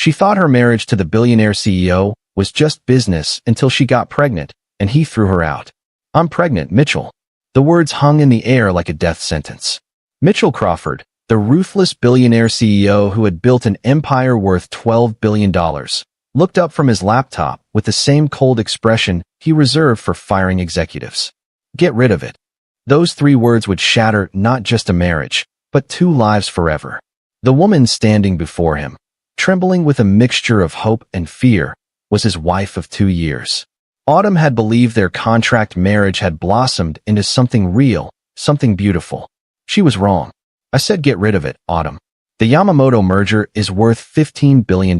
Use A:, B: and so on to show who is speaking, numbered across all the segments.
A: She thought her marriage to the billionaire CEO was just business until she got pregnant, and he threw her out. "I'm pregnant, Mitchell." The words hung in the air like a death sentence. Mitchell Crawford, the ruthless billionaire CEO who had built an empire worth $12 billion, looked up from his laptop with the same cold expression he reserved for firing executives. Get rid of it. Those 3 words would shatter not just a marriage, but 2 lives forever. The woman standing before him, trembling with a mixture of hope and fear, was his wife of 2 years. Autumn had believed their contract marriage had blossomed into something real, something beautiful. She was wrong. "I said get rid of it, Autumn. The Yamamoto merger is worth $15 billion.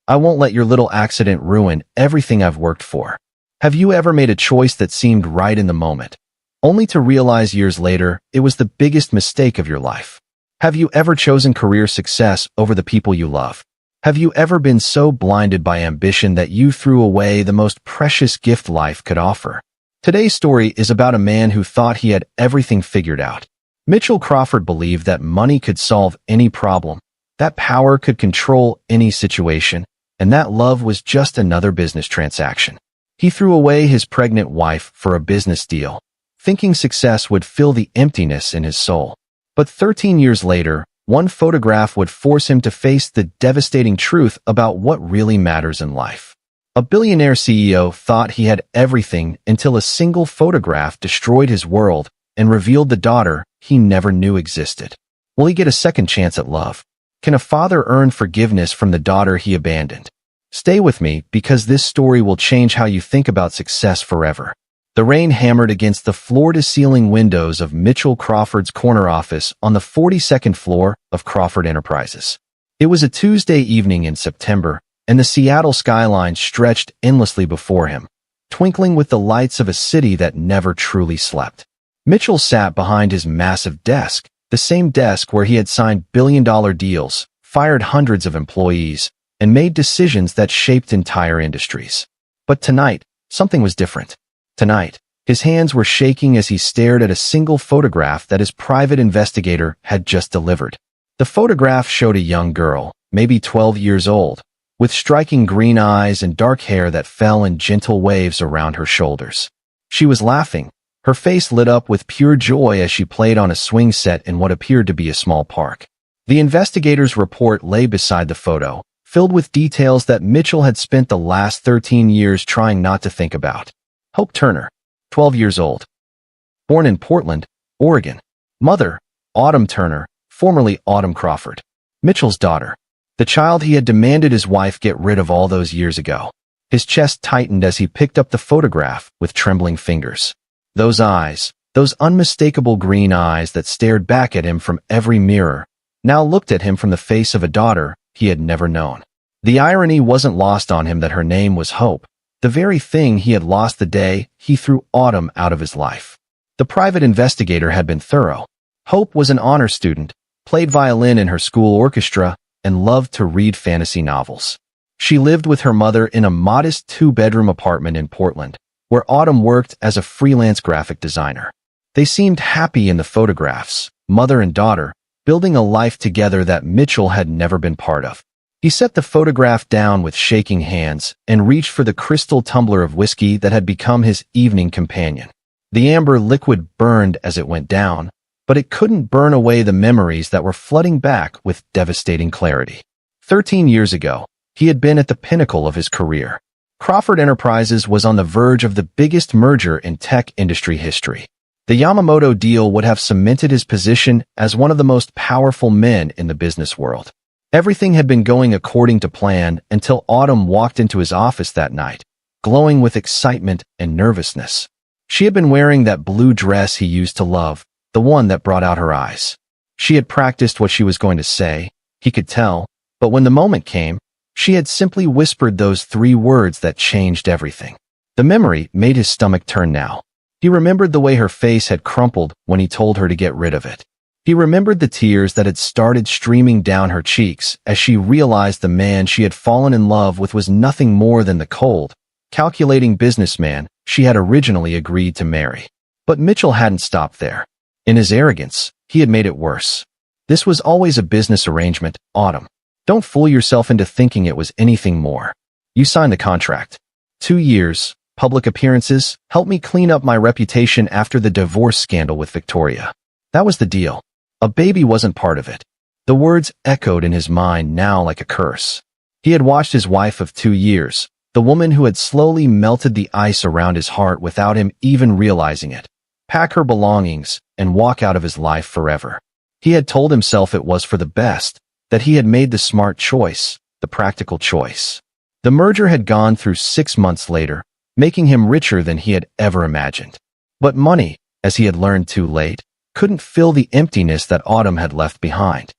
A: I won't let your little accident ruin everything I've worked for." Have you ever made a choice that seemed right in the moment, only to realize years later it was the biggest mistake of your life? Have you ever chosen career success over the people you love? Have you ever been so blinded by ambition that you threw away the most precious gift life could offer? Today's story is about a man who thought he had everything figured out. Mitchell Crawford believed that money could solve any problem, that power could control any situation, and that love was just another business transaction. He threw away his pregnant wife for a business deal, thinking success would fill the emptiness in his soul. But 13 years later, one photograph would force him to face the devastating truth about what really matters in life. A billionaire CEO thought he had everything until a single photograph destroyed his world and revealed the daughter he never knew existed. Will he get a second chance at love? Can a father earn forgiveness from the daughter he abandoned? Stay with me, because this story will change how you think about success forever. The rain hammered against the floor-to-ceiling windows of Mitchell Crawford's corner office on the 42nd floor of Crawford Enterprises. It was a Tuesday evening in September, and the Seattle skyline stretched endlessly before him, twinkling with the lights of a city that never truly slept. Mitchell sat behind his massive desk, the same desk where he had signed billion-dollar deals, fired hundreds of employees, and made decisions that shaped entire industries. But tonight, something was different. Tonight, his hands were shaking as he stared at a single photograph that his private investigator had just delivered. The photograph showed a young girl, maybe 12 years old, with striking green eyes and dark hair that fell in gentle waves around her shoulders. She was laughing, her face lit up with pure joy as she played on a swing set in what appeared to be a small park. The investigator's report lay beside the photo, filled with details that Mitchell had spent the last 13 years trying not to think about. Hope Turner, 12 years old. Born in Portland, Oregon. Mother, Autumn Turner, formerly Autumn Crawford. Mitchell's daughter. The child he had demanded his wife get rid of all those years ago. His chest tightened as he picked up the photograph with trembling fingers. Those eyes, those unmistakable green eyes that stared back at him from every mirror, now looked at him from the face of a daughter he had never known. The irony wasn't lost on him that her name was Hope, the very thing he had lost the day he threw Autumn out of his life. The private investigator had been thorough. Hope was an honor student, played violin in her school orchestra, and loved to read fantasy novels. She lived with her mother in a modest 2-bedroom apartment in Portland, where Autumn worked as a freelance graphic designer. They seemed happy in the photographs, mother and daughter, building a life together that Mitchell had never been part of. He set the photograph down with shaking hands and reached for the crystal tumbler of whiskey that had become his evening companion. The amber liquid burned as it went down, but it couldn't burn away the memories that were flooding back with devastating clarity. 13 years ago, he had been at the pinnacle of his career. Crawford Enterprises was on the verge of the biggest merger in tech industry history. The Yamamoto deal would have cemented his position as one of the most powerful men in the business world. Everything had been going according to plan until Autumn walked into his office that night, glowing with excitement and nervousness. She had been wearing that blue dress he used to love, the one that brought out her eyes. She had practiced what she was going to say, he could tell, but when the moment came, she had simply whispered those 3 words that changed everything. The memory made his stomach turn now. He remembered the way her face had crumpled when he told her to get rid of it. He remembered the tears that had started streaming down her cheeks as she realized the man she had fallen in love with was nothing more than the cold, calculating businessman she had originally agreed to marry. But Mitchell hadn't stopped there. In his arrogance, he had made it worse. This was always a business arrangement, Autumn. Don't fool yourself into thinking it was anything more. You signed the contract. 2 years, public appearances, help me clean up my reputation after the divorce scandal with Victoria. That was the deal. A baby wasn't part of it. The words echoed in his mind now like a curse. He had watched his wife of 2 years, the woman who had slowly melted the ice around his heart without him even realizing it, pack her belongings and walk out of his life forever. He had told himself it was for the best, that he had made the smart choice, the practical choice. The merger had gone through 6 months later, making him richer than he had ever imagined. But money, as he had learned too late, couldn't fill the emptiness that Autumn had left behind.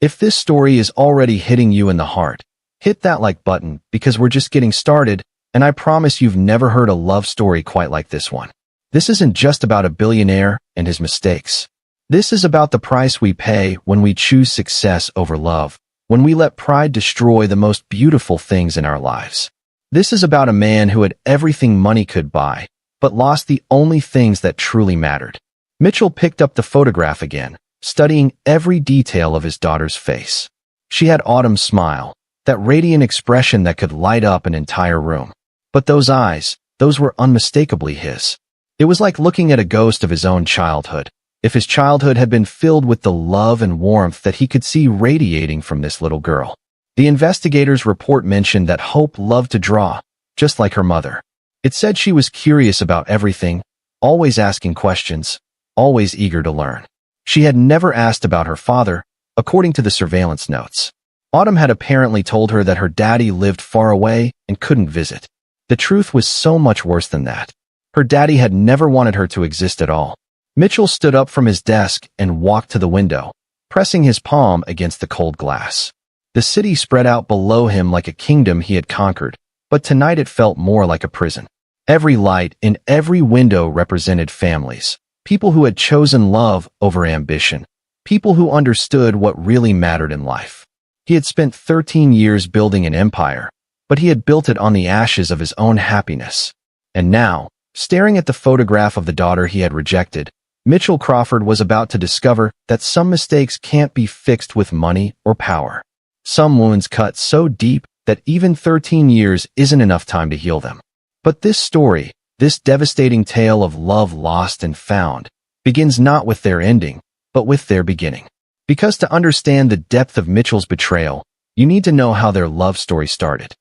A: If this story is already hitting you in the heart, hit that like button because we're just getting started, and I promise you've never heard a love story quite like this one. This isn't just about a billionaire and his mistakes. This is about the price we pay when we choose success over love, when we let pride destroy the most beautiful things in our lives. This is about a man who had everything money could buy, but lost the only things that truly mattered. Mitchell picked up the photograph again, studying every detail of his daughter's face. She had Autumn's smile, that radiant expression that could light up an entire room. But those eyes, those were unmistakably his. It was like looking at a ghost of his own childhood, if his childhood had been filled with the love and warmth that he could see radiating from this little girl. The investigator's report mentioned that Hope loved to draw, just like her mother. It said she was curious about everything, always asking questions, always eager to learn. She had never asked about her father, according to the surveillance notes. Autumn had apparently told her that her daddy lived far away and couldn't visit. The truth was so much worse than that. Her daddy had never wanted her to exist at all. Mitchell stood up from his desk and walked to the window, pressing his palm against the cold glass. The city spread out below him like a kingdom he had conquered, but tonight it felt more like a prison. Every light in every window represented families, people who had chosen love over ambition, people who understood what really mattered in life. He had spent 13 years building an empire, but he had built it on the ashes of his own happiness. And now, staring at the photograph of the daughter he had rejected, Mitchell Crawford was about to discover that some mistakes can't be fixed with money or power. Some wounds cut so deep that even 13 years isn't enough time to heal them. But this story, this devastating tale of love lost and found, begins not with their ending, but with their beginning. Because to understand the depth of Mitchell's betrayal, you need to know how their love story started.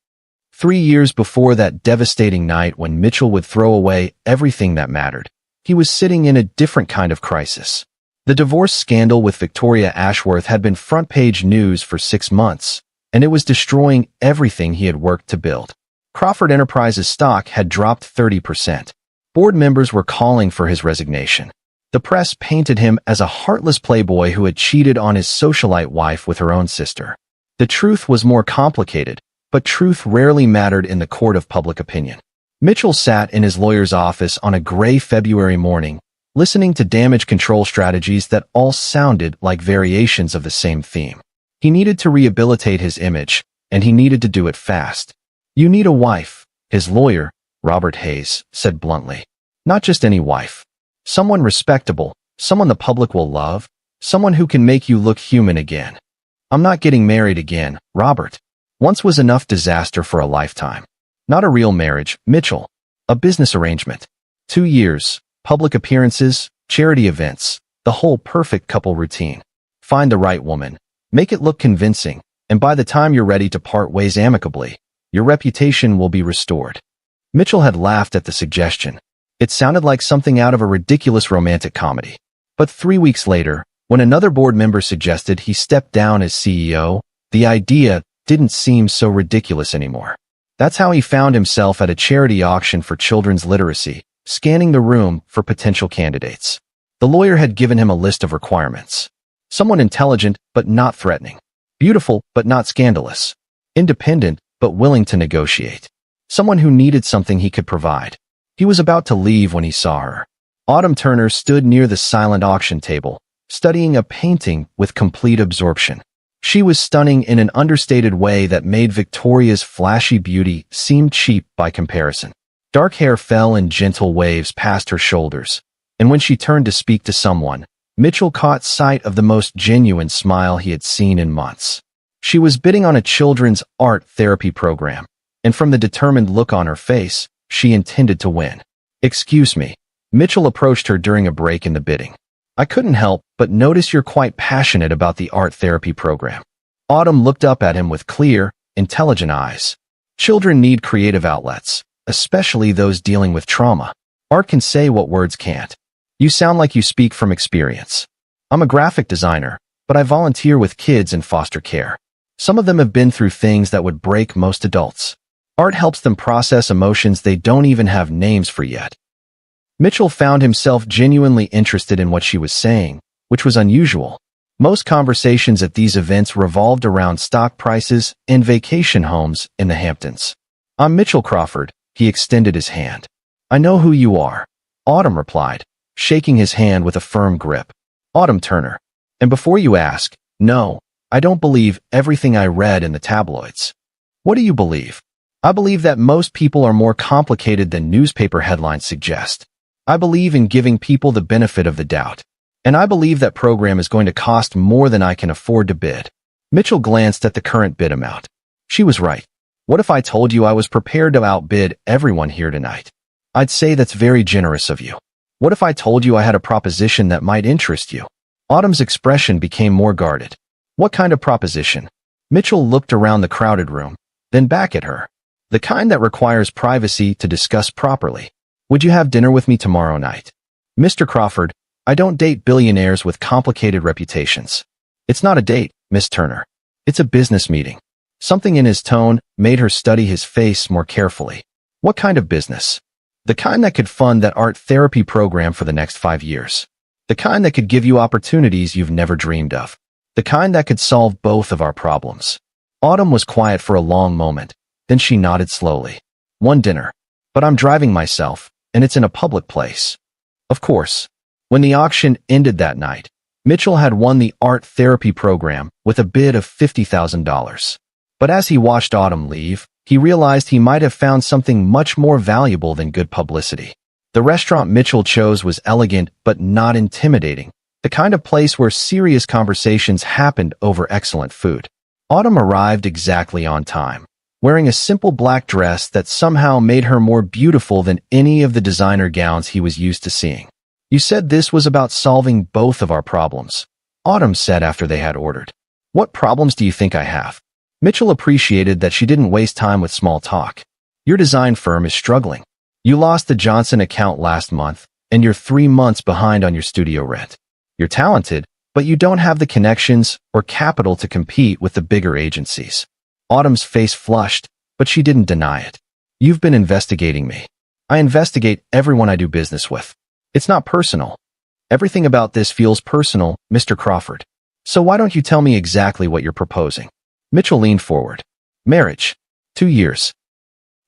A: 3 years before that devastating night when Mitchell would throw away everything that mattered, he was sitting in a different kind of crisis. The divorce scandal with Victoria Ashworth had been front-page news for 6 months, and it was destroying everything he had worked to build. Crawford Enterprises stock had dropped 30%. Board members were calling for his resignation. The press painted him as a heartless playboy who had cheated on his socialite wife with her own sister. The truth was more complicated, but truth rarely mattered in the court of public opinion. Mitchell sat in his lawyer's office on a gray February morning, listening to damage control strategies that all sounded like variations of the same theme. He needed to rehabilitate his image, and he needed to do it fast. "You need a wife," his lawyer, Robert Hayes, said bluntly. "Not just any wife. Someone respectable, someone the public will love, someone who can make you look human again." "I'm not getting married again, Robert. Once was enough disaster for a lifetime. Not a real marriage, Mitchell. A business arrangement. 2 years, public appearances, charity events, the whole perfect couple routine. Find the right woman, make it look convincing, and by the time you're ready to part ways amicably, your reputation will be restored." Mitchell had laughed at the suggestion. It sounded like something out of a ridiculous romantic comedy. But 3 weeks later, when another board member suggested he step down as CEO, the idea didn't seem so ridiculous anymore. That's how he found himself at a charity auction for children's literacy, scanning the room for potential candidates. The lawyer had given him a list of requirements. Someone intelligent but not threatening. Beautiful but not scandalous. Independent but willing to negotiate. Someone who needed something he could provide. He was about to leave when he saw her. Autumn Turner stood near the silent auction table, studying a painting with complete absorption. She was stunning in an understated way that made Victoria's flashy beauty seem cheap by comparison. Dark hair fell in gentle waves past her shoulders, and when she turned to speak to someone, Mitchell caught sight of the most genuine smile he had seen in months. She was bidding on a children's art therapy program, and from the determined look on her face, she intended to win. "Excuse me." Mitchell approached her during a break in the bidding. "I couldn't help but notice you're quite passionate about the art therapy program." Autumn looked up at him with clear, intelligent eyes. Children need creative outlets, especially those dealing with trauma. Art can say what words can't. "You sound like you speak from experience." "I'm a graphic designer, but I volunteer with kids in foster care. Some of them have been through things that would break most adults. Art helps them process emotions they don't even have names for yet." Mitchell found himself genuinely interested in what she was saying, which was unusual. Most conversations at these events revolved around stock prices and vacation homes in the Hamptons. "I'm Mitchell Crawford." He extended his hand. "I know who you are," Autumn replied, shaking his hand with a firm grip. "Autumn Turner. And before you ask, no, I don't believe everything I read in the tabloids." "What do you believe?" "I believe that most people are more complicated than newspaper headlines suggest. I believe in giving people the benefit of the doubt. And I believe that program is going to cost more than I can afford to bid." Mitchell glanced at the current bid amount. She was right. "What if I told you I was prepared to outbid everyone here tonight?" "I'd say that's very generous of you." "What if I told you I had a proposition that might interest you?" Autumn's expression became more guarded. "What kind of proposition?" Mitchell looked around the crowded room, then back at her. "The kind that requires privacy to discuss properly. Would you have dinner with me tomorrow night?" "Mr. Crawford, I don't date billionaires with complicated reputations." "It's not a date, Miss Turner. It's a business meeting." Something in his tone made her study his face more carefully. "What kind of business?" "The kind that could fund that art therapy program for the next 5 years. The kind that could give you opportunities you've never dreamed of. The kind that could solve both of our problems." Autumn was quiet for a long moment. Then she nodded slowly. "One dinner. But I'm driving myself, and it's in a public place." Of course. When the auction ended that night, Mitchell had won the art therapy program with a bid of $50,000. But as he watched Autumn leave, he realized he might have found something much more valuable than good publicity. The restaurant Mitchell chose was elegant but not intimidating, the kind of place where serious conversations happened over excellent food. Autumn arrived exactly on time, wearing a simple black dress that somehow made her more beautiful than any of the designer gowns he was used to seeing. "You said this was about solving both of our problems," Autumn said after they had ordered. "What problems do you think I have?" Mitchell appreciated that she didn't waste time with small talk. "Your design firm is struggling. You lost the Johnson account last month, and you're 3 months behind on your studio rent. You're talented, but you don't have the connections or capital to compete with the bigger agencies." Autumn's face flushed, but she didn't deny it. "You've been investigating me. I investigate everyone I do business with. It's not personal." "Everything about this feels personal, Mr. Crawford. So why don't you tell me exactly what you're proposing?" Mitchell leaned forward. "Marriage. 2 years.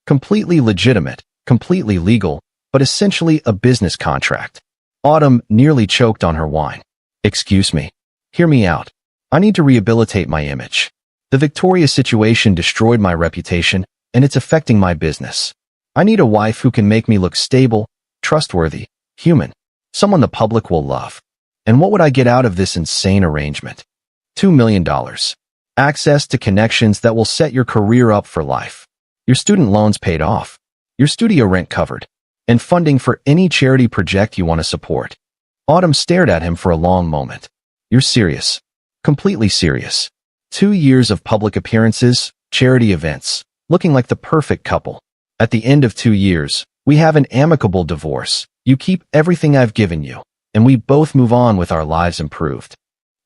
A: Completely legitimate, completely legal, but essentially a business contract." Autumn nearly choked on her wine. "Excuse me. Hear me out. I need to rehabilitate my image. The Victoria situation destroyed my reputation, and it's affecting my business. I need a wife who can make me look stable, trustworthy, human, someone the public will love. And what would I get out of this insane arrangement? $2 million. Access to connections that will set your career up for life. Your student loans paid off. Your studio rent covered. And funding for any charity project you want to support." Autumn stared at him for a long moment. "You're serious. Completely serious. 2 years of public appearances, charity events, looking like the perfect couple. At the end of 2 years, we have an amicable divorce. You keep everything I've given you, and we both move on with our lives improved.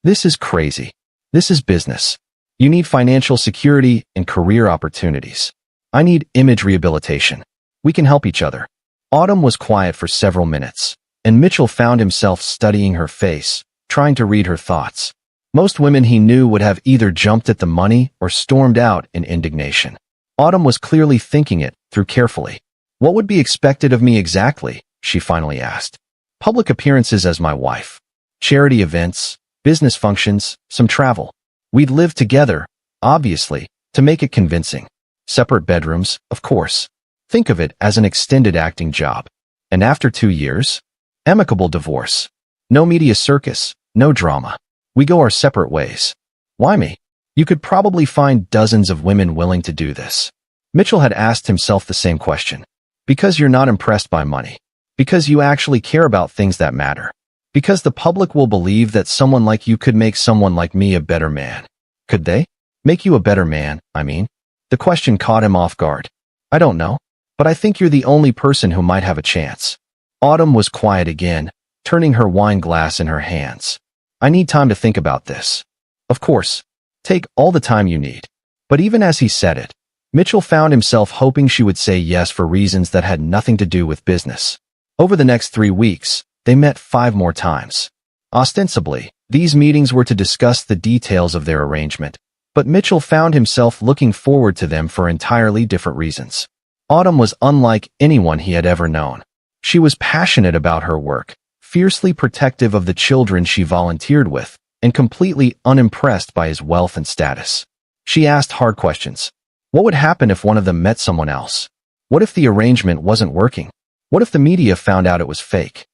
A: This is crazy. This is business. You need financial security and career opportunities. I need image rehabilitation. We can help each other." Autumn was quiet for several minutes, and Mitchell found himself studying her face, trying to read her thoughts. Most women he knew would have either jumped at the money or stormed out in indignation. Autumn was clearly thinking it through carefully. "What would be expected of me exactly?" she finally asked. "Public appearances as my wife. Charity events, business functions, some travel. We'd live together, obviously, to make it convincing. Separate bedrooms, of course. Think of it as an extended acting job. And after 2 years? Amicable divorce. No media circus, no drama. We go our separate ways." "Why me?" You could probably find dozens of women willing to do this. Mitchell had asked himself the same question. Because you're not impressed by money. Because you actually care about things that matter. Because the public will believe that someone like you could make someone like me a better man. Could they? Make you a better man, I mean? The question caught him off guard. I don't know, but I think you're the only person who might have a chance. Autumn was quiet again, turning her wine glass in her hands. I need time to think about this. Of course. Take all the time you need. But even as he said it, Mitchell found himself hoping she would say yes for reasons that had nothing to do with business. Over the next 3 weeks, they met 5 more times. Ostensibly, these meetings were to discuss the details of their arrangement, but Mitchell found himself looking forward to them for entirely different reasons. Autumn was unlike anyone he had ever known. She was passionate about her work, fiercely protective of the children she volunteered with, and completely unimpressed by his wealth and status. She asked hard questions. What would happen if one of them met someone else? What if the arrangement wasn't working? What if the media found out it was fake?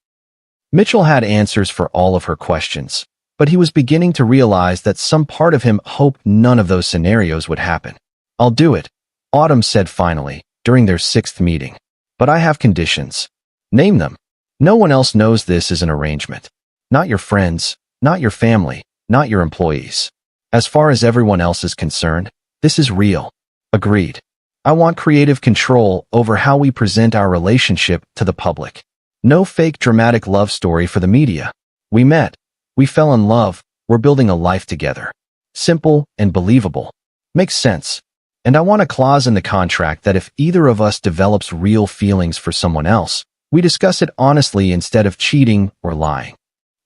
A: Mitchell had answers for all of her questions, but he was beginning to realize that some part of him hoped none of those scenarios would happen. I'll do it, Autumn said finally, during their 6th meeting. But I have conditions. Name them. No one else knows this is an arrangement. Not your friends, not your family, not your employees. As far as everyone else is concerned, this is real. Agreed. I want creative control over how we present our relationship to the public. No fake dramatic love story for the media. We met. We fell in love. We're building a life together. Simple and believable. Makes sense. And I want a clause in the contract that if either of us develops real feelings for someone else, we discuss it honestly instead of cheating or lying.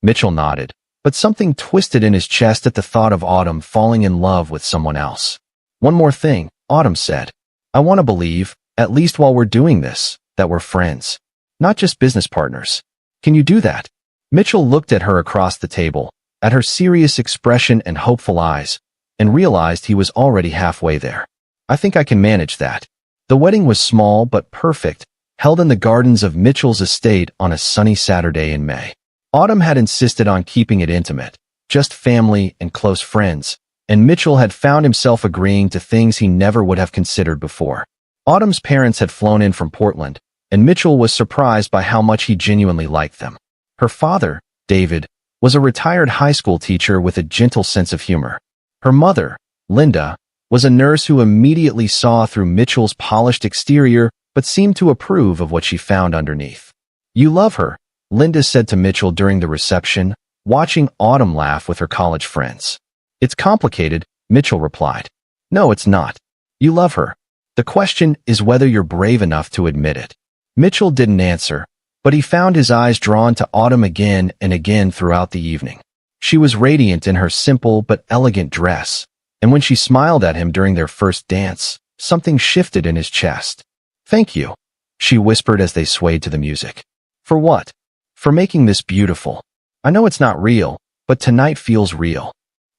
A: Mitchell nodded, but something twisted in his chest at the thought of Autumn falling in love with someone else. One more thing, Autumn said. I want to believe, at least while we're doing this, that we're friends. Not just business partners. Can you do that? Mitchell looked at her across the table, at her serious expression and hopeful eyes, and realized he was already halfway there. I think I can manage that. The wedding was small but perfect, held in the gardens of Mitchell's estate on a sunny Saturday in May. Autumn had insisted on keeping it intimate, just family and close friends, and Mitchell had found himself agreeing to things he never would have considered before. Autumn's parents had flown in from Portland, and Mitchell was surprised by how much he genuinely liked them. Her father, David, was a retired high school teacher with a gentle sense of humor. Her mother, Linda, was a nurse who immediately saw through Mitchell's polished exterior but seemed to approve of what she found underneath. You love her, Linda said to Mitchell during the reception, watching Autumn laugh with her college friends. It's complicated, Mitchell replied. No, it's not. You love her. The question is whether you're brave enough to admit it. Mitchell didn't answer, but he found his eyes drawn to Autumn again and again throughout the evening. She was radiant in her simple but elegant dress, and when she smiled at him during their first dance, something shifted in his chest. Thank you, she whispered as they swayed to the music. For what? For making this beautiful. I know it's not real, but tonight feels real.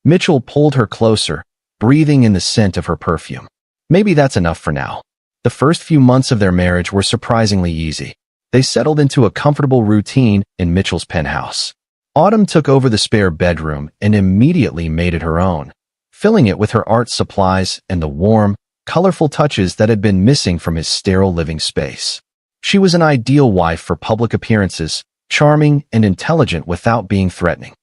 A: Mitchell pulled her closer, breathing in the scent of her perfume. Maybe that's enough for now. The first few months of their marriage were surprisingly easy. They settled into a comfortable routine in Mitchell's penthouse. Autumn took over the spare bedroom and immediately made it her own, filling it with her art supplies and the warm, colorful touches that had been missing from his sterile living space. She was an ideal wife for public appearances, charming and intelligent without being threatening.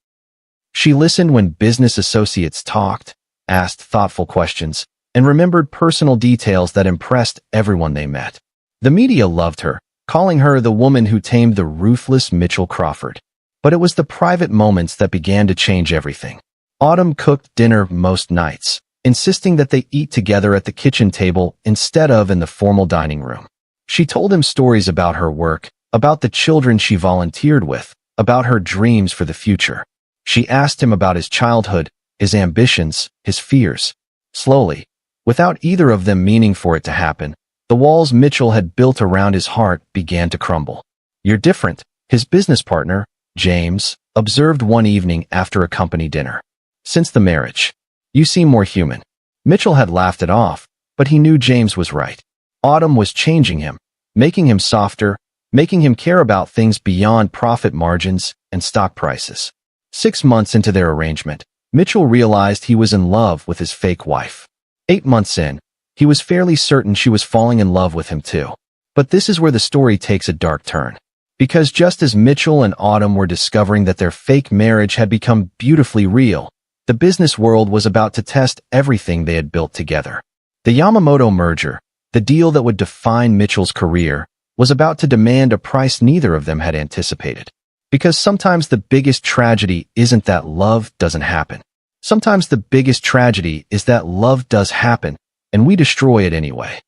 A: She listened when business associates talked, asked thoughtful questions, and remembered personal details that impressed everyone they met. The media loved her, calling her the woman who tamed the ruthless Mitchell Crawford. But it was the private moments that began to change everything. Autumn cooked dinner most nights, insisting that they eat together at the kitchen table instead of in the formal dining room. She told him stories about her work, about the children she volunteered with, about her dreams for the future. She asked him about his childhood, his ambitions, his fears. Slowly, without either of them meaning for it to happen, the walls Mitchell had built around his heart began to crumble. You're different, his business partner, James, observed one evening after a company dinner. Since the marriage, you seem more human. Mitchell had laughed it off, but he knew James was right. Autumn was changing him, making him softer, making him care about things beyond profit margins and stock prices. 6 months into their arrangement, Mitchell realized he was in love with his fake wife. 8 months in, he was fairly certain she was falling in love with him too. But this is where the story takes a dark turn. Because just as Mitchell and Autumn were discovering that their fake marriage had become beautifully real, the business world was about to test everything they had built together. The Yamamoto merger, the deal that would define Mitchell's career, was about to demand a price neither of them had anticipated. Because sometimes the biggest tragedy isn't that love doesn't happen. Sometimes the biggest tragedy is that love does happen, and we destroy it anyway.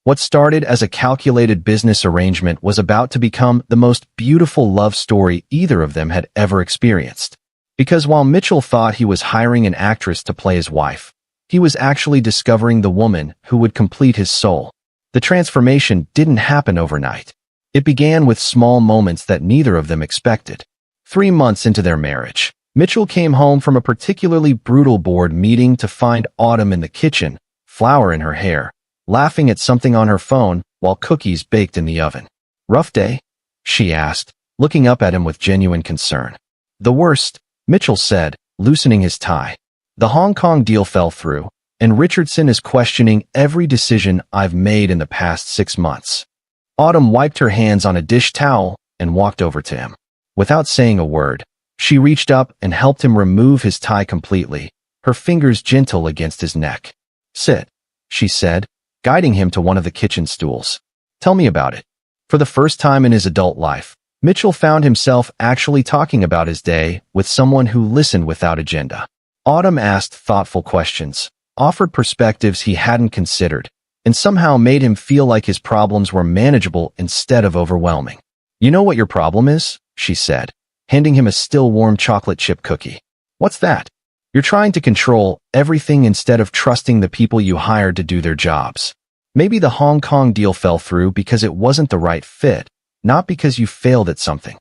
A: What started as a calculated business arrangement was about to become the most beautiful love story either of them had ever experienced. Because while Mitchell thought he was hiring an actress to play his wife, he was actually discovering the woman who would complete his soul. The transformation didn't happen overnight. It began with small moments that neither of them expected. 3 months into their marriage, Mitchell came home from a particularly brutal board meeting to find Autumn in the kitchen, flour in her hair, laughing at something on her phone while cookies baked in the oven. "Rough day?" she asked, looking up at him with genuine concern. "The worst," Mitchell said, loosening his tie. "The Hong Kong deal fell through, and Richardson is questioning every decision I've made in the past 6 months." Autumn wiped her hands on a dish towel and walked over to him. Without saying a word, she reached up and helped him remove his tie completely, her fingers gentle against his neck. "Sit," she said, guiding him to one of the kitchen stools. "Tell me about it." For the first time in his adult life, Mitchell found himself actually talking about his day with someone who listened without agenda. Autumn asked thoughtful questions, offered perspectives he hadn't considered, and somehow made him feel like his problems were manageable instead of overwhelming. "You know what your problem is?" she said, handing him a still warm chocolate chip cookie. "What's that?" "You're trying to control everything instead of trusting the people you hired to do their jobs. Maybe the Hong Kong deal fell through because it wasn't the right fit, not because you failed at something."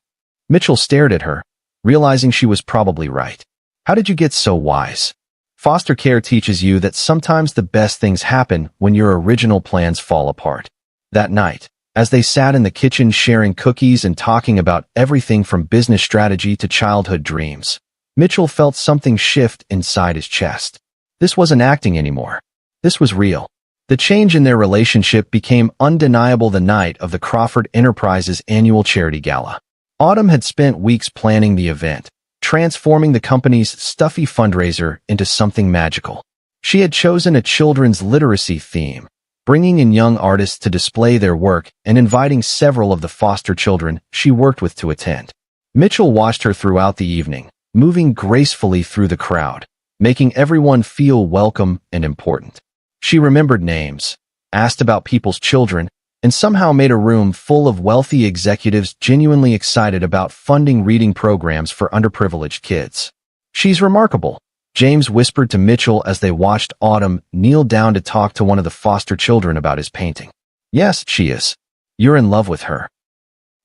A: Mitchell stared at her, realizing she was probably right. "How did you get so wise?" Foster care teaches you that sometimes the best things happen when your original plans fall apart. That night, as they sat in the kitchen sharing cookies and talking about everything from business strategy to childhood dreams, Mitchell felt something shift inside his chest. This wasn't acting anymore. This was real. The change in their relationship became undeniable the night of the Crawford Enterprises annual charity gala. Autumn had spent weeks planning the event, transforming the company's stuffy fundraiser into something magical. She had chosen a children's literacy theme, bringing in young artists to display their work and inviting several of the foster children she worked with to attend. Mitchell watched her throughout the evening, moving gracefully through the crowd, making everyone feel welcome and important. She remembered names, asked about people's children, and somehow made a room full of wealthy executives genuinely excited about funding reading programs for underprivileged kids. "She's remarkable," James whispered to Mitchell as they watched Autumn kneel down to talk to one of the foster children about his painting. "Yes, she is. You're in love with her."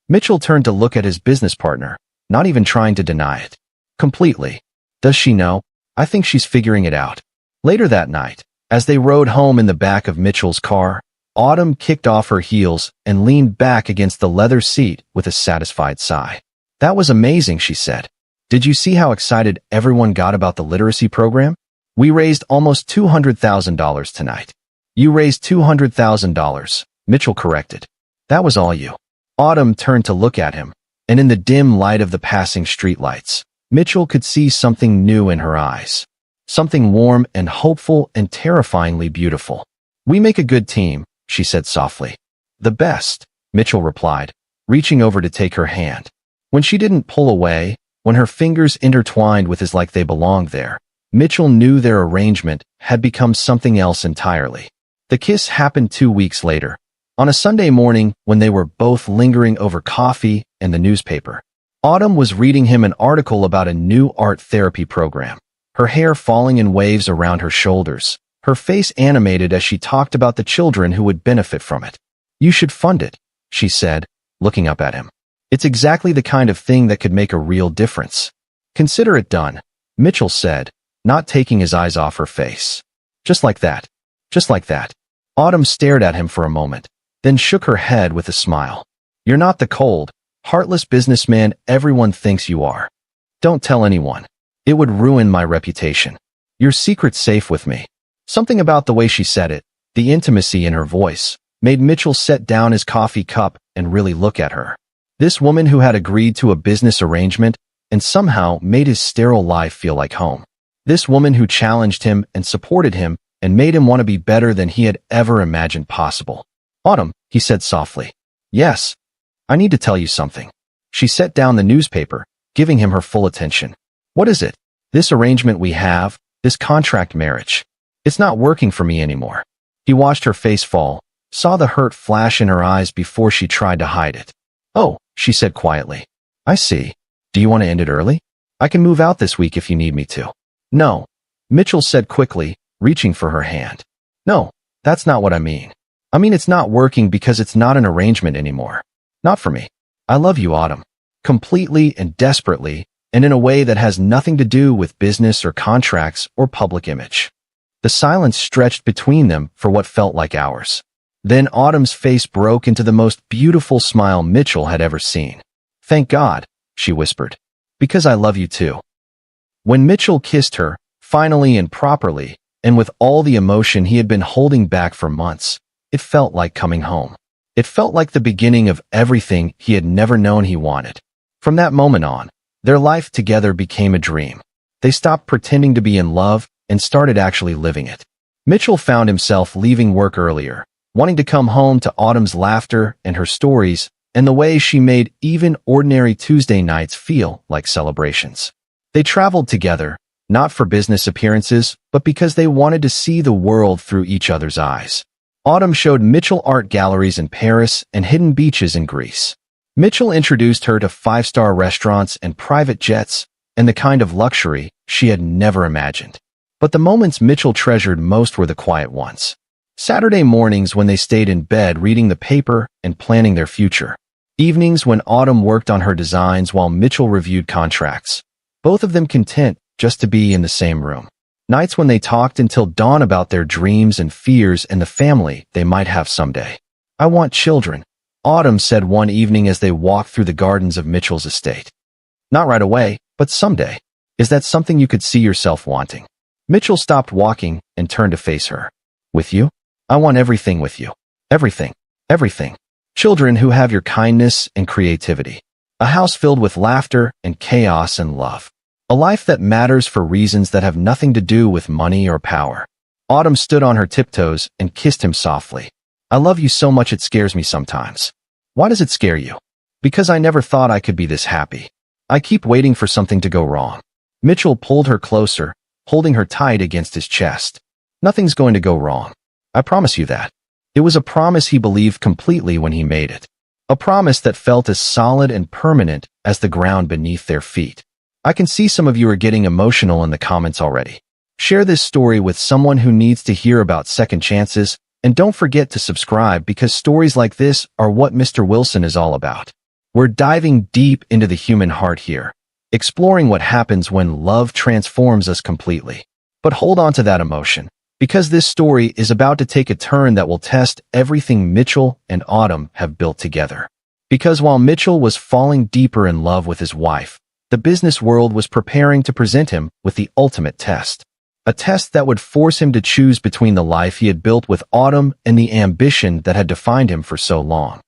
A: Mitchell turned to look at his business partner, not even trying to deny it. "Completely. Does she know? I think she's figuring it out." Later that night, as they rode home in the back of Mitchell's car, Autumn kicked off her heels and leaned back against the leather seat with a satisfied sigh. "That was amazing," she said. "Did you see how excited everyone got about the literacy program? We raised almost $200,000 tonight." "You raised $200,000, Mitchell corrected. "That was all you." Autumn turned to look at him, and in the dim light of the passing streetlights, Mitchell could see something new in her eyes. Something warm and hopeful and terrifyingly beautiful. "We make a good team," she said softly. "The best," Mitchell replied, reaching over to take her hand. When she didn't pull away, when her fingers intertwined with his like they belonged there, Mitchell knew their arrangement had become something else entirely. The kiss happened 2 weeks later, on a Sunday morning when they were both lingering over coffee and the newspaper. Autumn was reading him an article about a new art therapy program, her hair falling in waves around her shoulders, her face animated as she talked about the children who would benefit from it. "You should fund it," she said, looking up at him. "It's exactly the kind of thing that could make a real difference." "Consider it done," Mitchell said, not taking his eyes off her face. "Just like that. Just like that." Autumn stared at him for a moment, then shook her head with a smile. "You're not the cold, heartless businessman everyone thinks you are. Don't tell anyone." It would ruin my reputation. Your secret's safe with me. Something about the way she said it, the intimacy in her voice, made Mitchell set down his coffee cup and really look at her. This woman who had agreed to a business arrangement and somehow made his sterile life feel like home. This woman who challenged him and supported him and made him want to be better than he had ever imagined possible. Autumn, he said softly. Yes. I need to tell you something. She set down the newspaper, giving him her full attention. What is it? This arrangement we have, this contract marriage. It's not working for me anymore. He watched her face fall, saw the hurt flash in her eyes before she tried to hide it. Oh, she said quietly. I see. Do you want to end it early? I can move out this week if you need me to. No, Mitchell said quickly, reaching for her hand. No, that's not what I mean. I mean it's not working because it's not an arrangement anymore. Not for me. I love you, Autumn. Completely and desperately, and in a way that has nothing to do with business or contracts or public image. The silence stretched between them for what felt like hours. Then Autumn's face broke into the most beautiful smile Mitchell had ever seen. Thank God, she whispered. Because I love you too. When Mitchell kissed her, finally and properly, and with all the emotion he had been holding back for months, it felt like coming home. It felt like the beginning of everything he had never known he wanted. From that moment on, their life together became a dream. They stopped pretending to be in love and started actually living it. Mitchell found himself leaving work earlier, wanting to come home to Autumn's laughter and her stories and the way she made even ordinary Tuesday nights feel like celebrations. They traveled together, not for business appearances, but because they wanted to see the world through each other's eyes. Autumn showed Mitchell art galleries in Paris and hidden beaches in Greece. Mitchell introduced her to five-star restaurants and private jets and the kind of luxury she had never imagined. But the moments Mitchell treasured most were the quiet ones. Saturday mornings when they stayed in bed reading the paper and planning their future. Evenings when Autumn worked on her designs while Mitchell reviewed contracts. Both of them content just to be in the same room. Nights when they talked until dawn about their dreams and fears and the family they might have someday. I want children, Autumn said one evening as they walked through the gardens of Mitchell's estate. Not right away, but someday. Is that something you could see yourself wanting? Mitchell stopped walking and turned to face her. With you? I want everything with you. Everything. Everything. Children who have your kindness and creativity. A house filled with laughter and chaos and love. A life that matters for reasons that have nothing to do with money or power. Autumn stood on her tiptoes and kissed him softly. I love you so much it scares me sometimes. Why does it scare you? Because I never thought I could be this happy. I keep waiting for something to go wrong. Mitchell pulled her closer, holding her tight against his chest. Nothing's going to go wrong. I promise you that. It was a promise he believed completely when he made it. A promise that felt as solid and permanent as the ground beneath their feet. I can see some of you are getting emotional in the comments already. Share this story with someone who needs to hear about second chances, and don't forget to subscribe because stories like this are what Mr. Wilson is all about. We're diving deep into the human heart here, exploring what happens when love transforms us completely. But hold on to that emotion, because this story is about to take a turn that will test everything Mitchell and Autumn have built together. Because while Mitchell was falling deeper in love with his wife, the business world was preparing to present him with the ultimate test. A test that would force him to choose between the life he had built with Autumn and the ambition that had defined him for so long.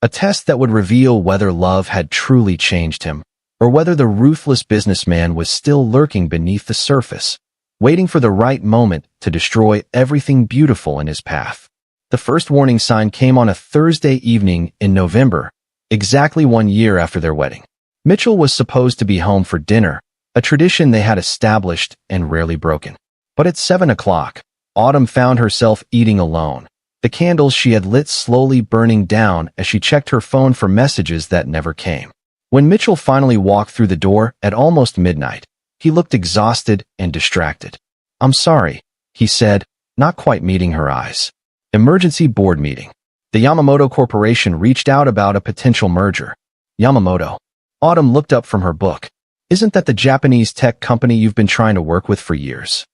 A: A test that would reveal whether love had truly changed him, or whether the ruthless businessman was still lurking beneath the surface, waiting for the right moment to destroy everything beautiful in his path. The first warning sign came on a Thursday evening in November, exactly 1 year after their wedding. Mitchell was supposed to be home for dinner, a tradition they had established and rarely broken. But at 7 o'clock, Autumn found herself eating alone, the candles she had lit slowly burning down as she checked her phone for messages that never came. When Mitchell finally walked through the door at almost midnight, he looked exhausted and distracted. I'm sorry, he said, not quite meeting her eyes. Emergency board meeting. The Yamamoto Corporation reached out about a potential merger. Yamamoto. Autumn looked up from her book. Isn't that the Japanese tech company you've been trying to work with for years?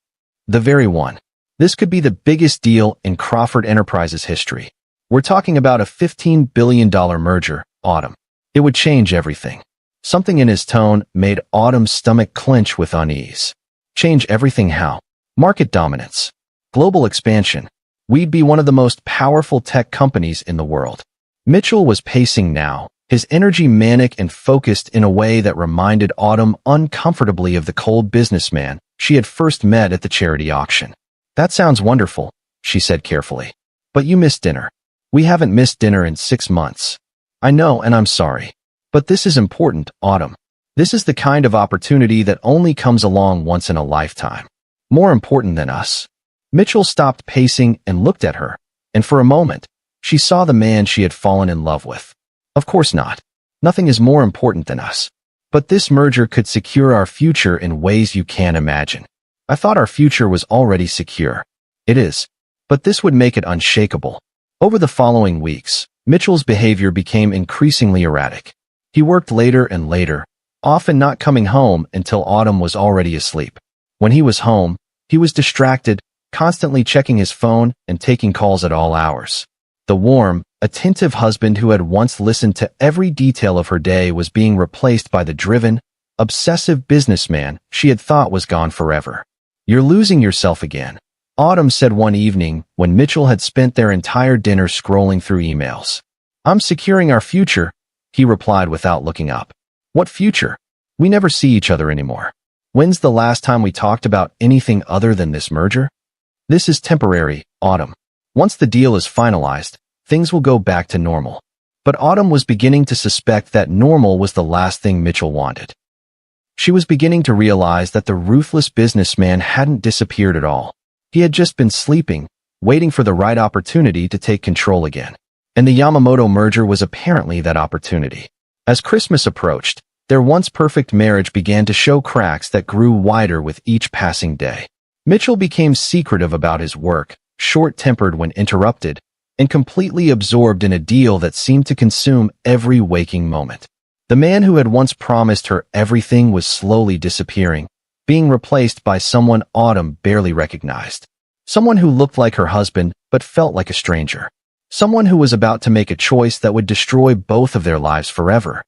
A: The very one. This could be the biggest deal in Crawford Enterprises history. We're talking about a $15 billion merger, Autumn. It would change everything. Something in his tone made Autumn's stomach clench with unease. Change everything how? Market dominance. Global expansion. We'd be one of the most powerful tech companies in the world. Mitchell was pacing now, his energy manic and focused in a way that reminded Autumn uncomfortably of the cold businessman she had first met at the charity auction. That sounds wonderful, she said carefully. But you missed dinner. We haven't missed dinner in 6 months. I know, and I'm sorry. But this is important, Autumn. This is the kind of opportunity that only comes along once in a lifetime. More important than us. Mitchell stopped pacing and looked at her, and for a moment, she saw the man she had fallen in love with. Of course not. Nothing is more important than us. But this merger could secure our future in ways you can't imagine. I thought our future was already secure. It is. But this would make it unshakable. Over the following weeks, Mitchell's behavior became increasingly erratic. He worked later and later, often not coming home until Autumn was already asleep. When he was home, he was distracted, constantly checking his phone and taking calls at all hours. The warm, attentive husband who had once listened to every detail of her day was being replaced by the driven, obsessive businessman she had thought was gone forever. You're losing yourself again, Autumn said one evening when Mitchell had spent their entire dinner scrolling through emails. I'm securing our future, he replied without looking up. What future? We never see each other anymore. When's the last time we talked about anything other than this merger? This is temporary, Autumn. Once the deal is finalized, things will go back to normal. But Autumn was beginning to suspect that normal was the last thing Mitchell wanted. She was beginning to realize that the ruthless businessman hadn't disappeared at all. He had just been sleeping, waiting for the right opportunity to take control again. And the Yamamoto merger was apparently that opportunity. As Christmas approached, their once perfect marriage began to show cracks that grew wider with each passing day. Mitchell became secretive about his work, short-tempered when interrupted, and completely absorbed in a deal that seemed to consume every waking moment. The man who had once promised her everything was slowly disappearing, being replaced by someone Autumn barely recognized. Someone who looked like her husband but felt like a stranger. Someone who was about to make a choice that would destroy both of their lives forever.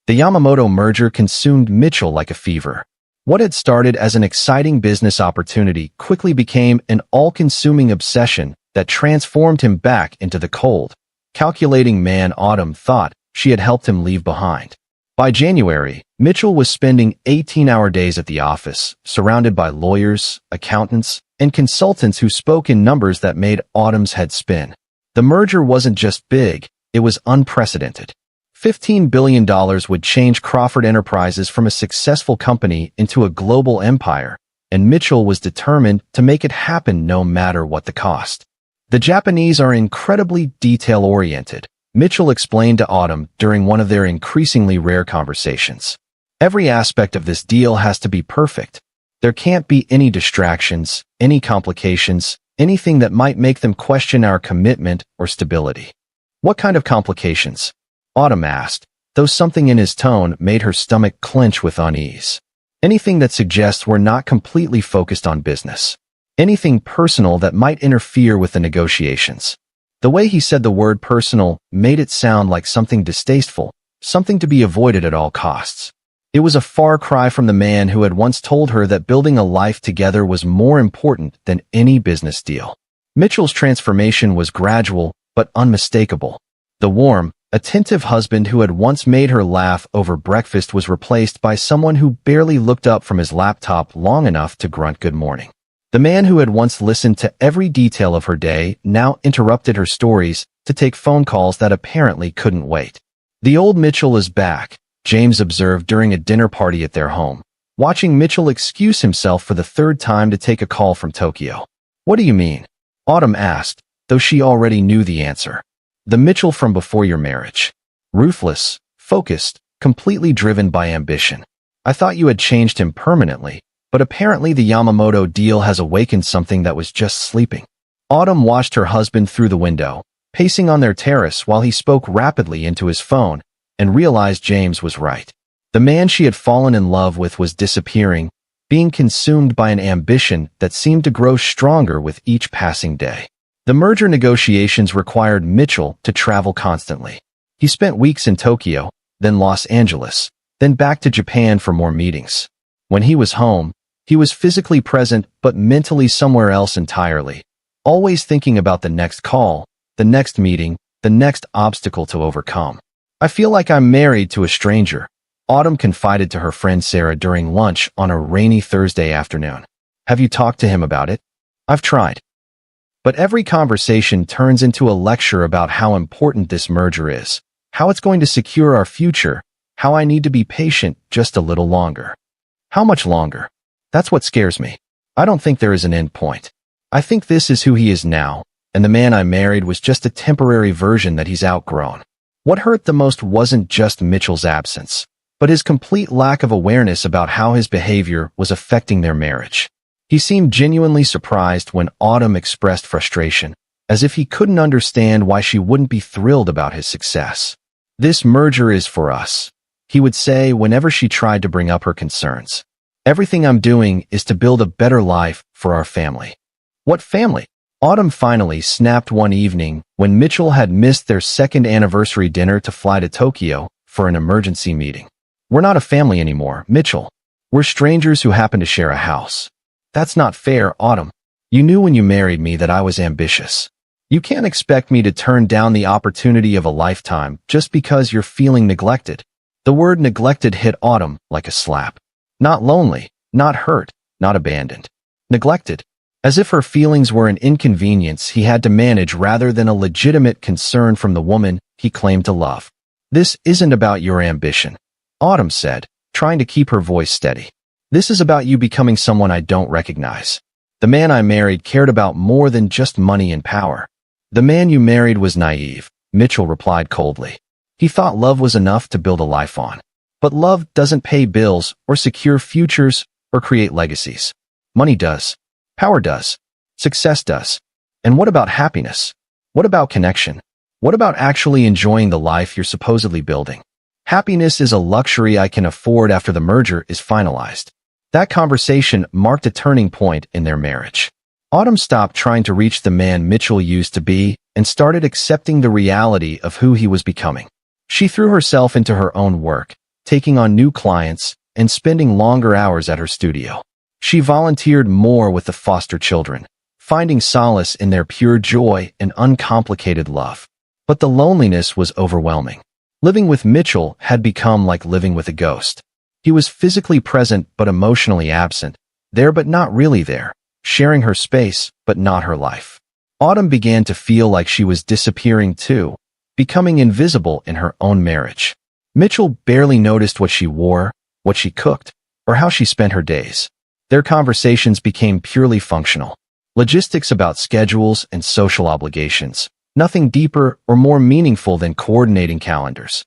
A: The Yamamoto merger consumed Mitchell like a fever. What had started as an exciting business opportunity quickly became an all-consuming obsession that transformed him back into the cold, calculating man Autumn thought she had helped him leave behind. By January, Mitchell was spending 18-hour days at the office, surrounded by lawyers, accountants, and consultants who spoke in numbers that made Autumn's head spin. The merger wasn't just big, it was unprecedented. $15 billion would change Crawford Enterprises from a successful company into a global empire, and Mitchell was determined to make it happen no matter what the cost. The Japanese are incredibly detail-oriented, Mitchell explained to Autumn during one of their increasingly rare conversations. Every aspect of this deal has to be perfect. There can't be any distractions, any complications, anything that might make them question our commitment or stability. What kind of complications? Autumn asked, though something in his tone made her stomach clench with unease. Anything that suggests we're not completely focused on business. Anything personal that might interfere with the negotiations. The way he said the word personal made it sound like something distasteful, something to be avoided at all costs. It was a far cry from the man who had once told her that building a life together was more important than any business deal. Mitchell's transformation was gradual but unmistakable. The warm, attentive husband who had once made her laugh over breakfast was replaced by someone who barely looked up from his laptop long enough to grunt good morning. The man who had once listened to every detail of her day now interrupted her stories to take phone calls that apparently couldn't wait. The old Mitchell is back, James observed during a dinner party at their home, watching Mitchell excuse himself for the third time to take a call from Tokyo. What do you mean? Autumn asked, though she already knew the answer. The Mitchell from before your marriage. Ruthless, focused, completely driven by ambition. I thought you had changed him permanently, but apparently the Yamamoto deal has awakened something that was just sleeping. Autumn watched her husband through the window, pacing on their terrace while he spoke rapidly into his phone, and realized James was right. The man she had fallen in love with was disappearing, being consumed by an ambition that seemed to grow stronger with each passing day. The merger negotiations required Mitchell to travel constantly. He spent weeks in Tokyo, then Los Angeles, then back to Japan for more meetings. When he was home, he was physically present but mentally somewhere else entirely, always thinking about the next call, the next meeting, the next obstacle to overcome. I feel like I'm married to a stranger, Autumn confided to her friend Sarah during lunch on a rainy Thursday afternoon. Have you talked to him about it? I've tried. But every conversation turns into a lecture about how important this merger is, how it's going to secure our future, how I need to be patient just a little longer. How much longer? That's what scares me. I don't think there is an end point. I think this is who he is now, and the man I married was just a temporary version that he's outgrown. What hurt the most wasn't just Mitchell's absence, but his complete lack of awareness about how his behavior was affecting their marriage. He seemed genuinely surprised when Autumn expressed frustration, as if he couldn't understand why she wouldn't be thrilled about his success. This merger is for us, he would say whenever she tried to bring up her concerns. Everything I'm doing is to build a better life for our family. What family? Autumn finally snapped one evening when Mitchell had missed their second anniversary dinner to fly to Tokyo for an emergency meeting. We're not a family anymore, Mitchell. We're strangers who happen to share a house. That's not fair, Autumn. You knew when you married me that I was ambitious. You can't expect me to turn down the opportunity of a lifetime just because you're feeling neglected. The word neglected hit Autumn like a slap. Not lonely, not hurt, not abandoned. Neglected. As if her feelings were an inconvenience he had to manage rather than a legitimate concern from the woman he claimed to love. This isn't about your ambition, Autumn said, trying to keep her voice steady. This is about you becoming someone I don't recognize. The man I married cared about more than just money and power. The man you married was naive, Mitchell replied coldly. He thought love was enough to build a life on. But love doesn't pay bills or secure futures or create legacies. Money does. Power does. Success does. And what about happiness? What about connection? What about actually enjoying the life you're supposedly building? Happiness is a luxury I can afford after the merger is finalized. That conversation marked a turning point in their marriage. Autumn stopped trying to reach the man Mitchell used to be and started accepting the reality of who he was becoming. She threw herself into her own work, taking on new clients and spending longer hours at her studio. She volunteered more with the foster children, finding solace in their pure joy and uncomplicated love. But the loneliness was overwhelming. Living with Mitchell had become like living with a ghost. He was physically present but emotionally absent, there but not really there, sharing her space but not her life. Autumn began to feel like she was disappearing too, becoming invisible in her own marriage. Mitchell barely noticed what she wore, what she cooked, or how she spent her days. Their conversations became purely functional. Logistics about schedules and social obligations. Nothing deeper or more meaningful than coordinating calendars.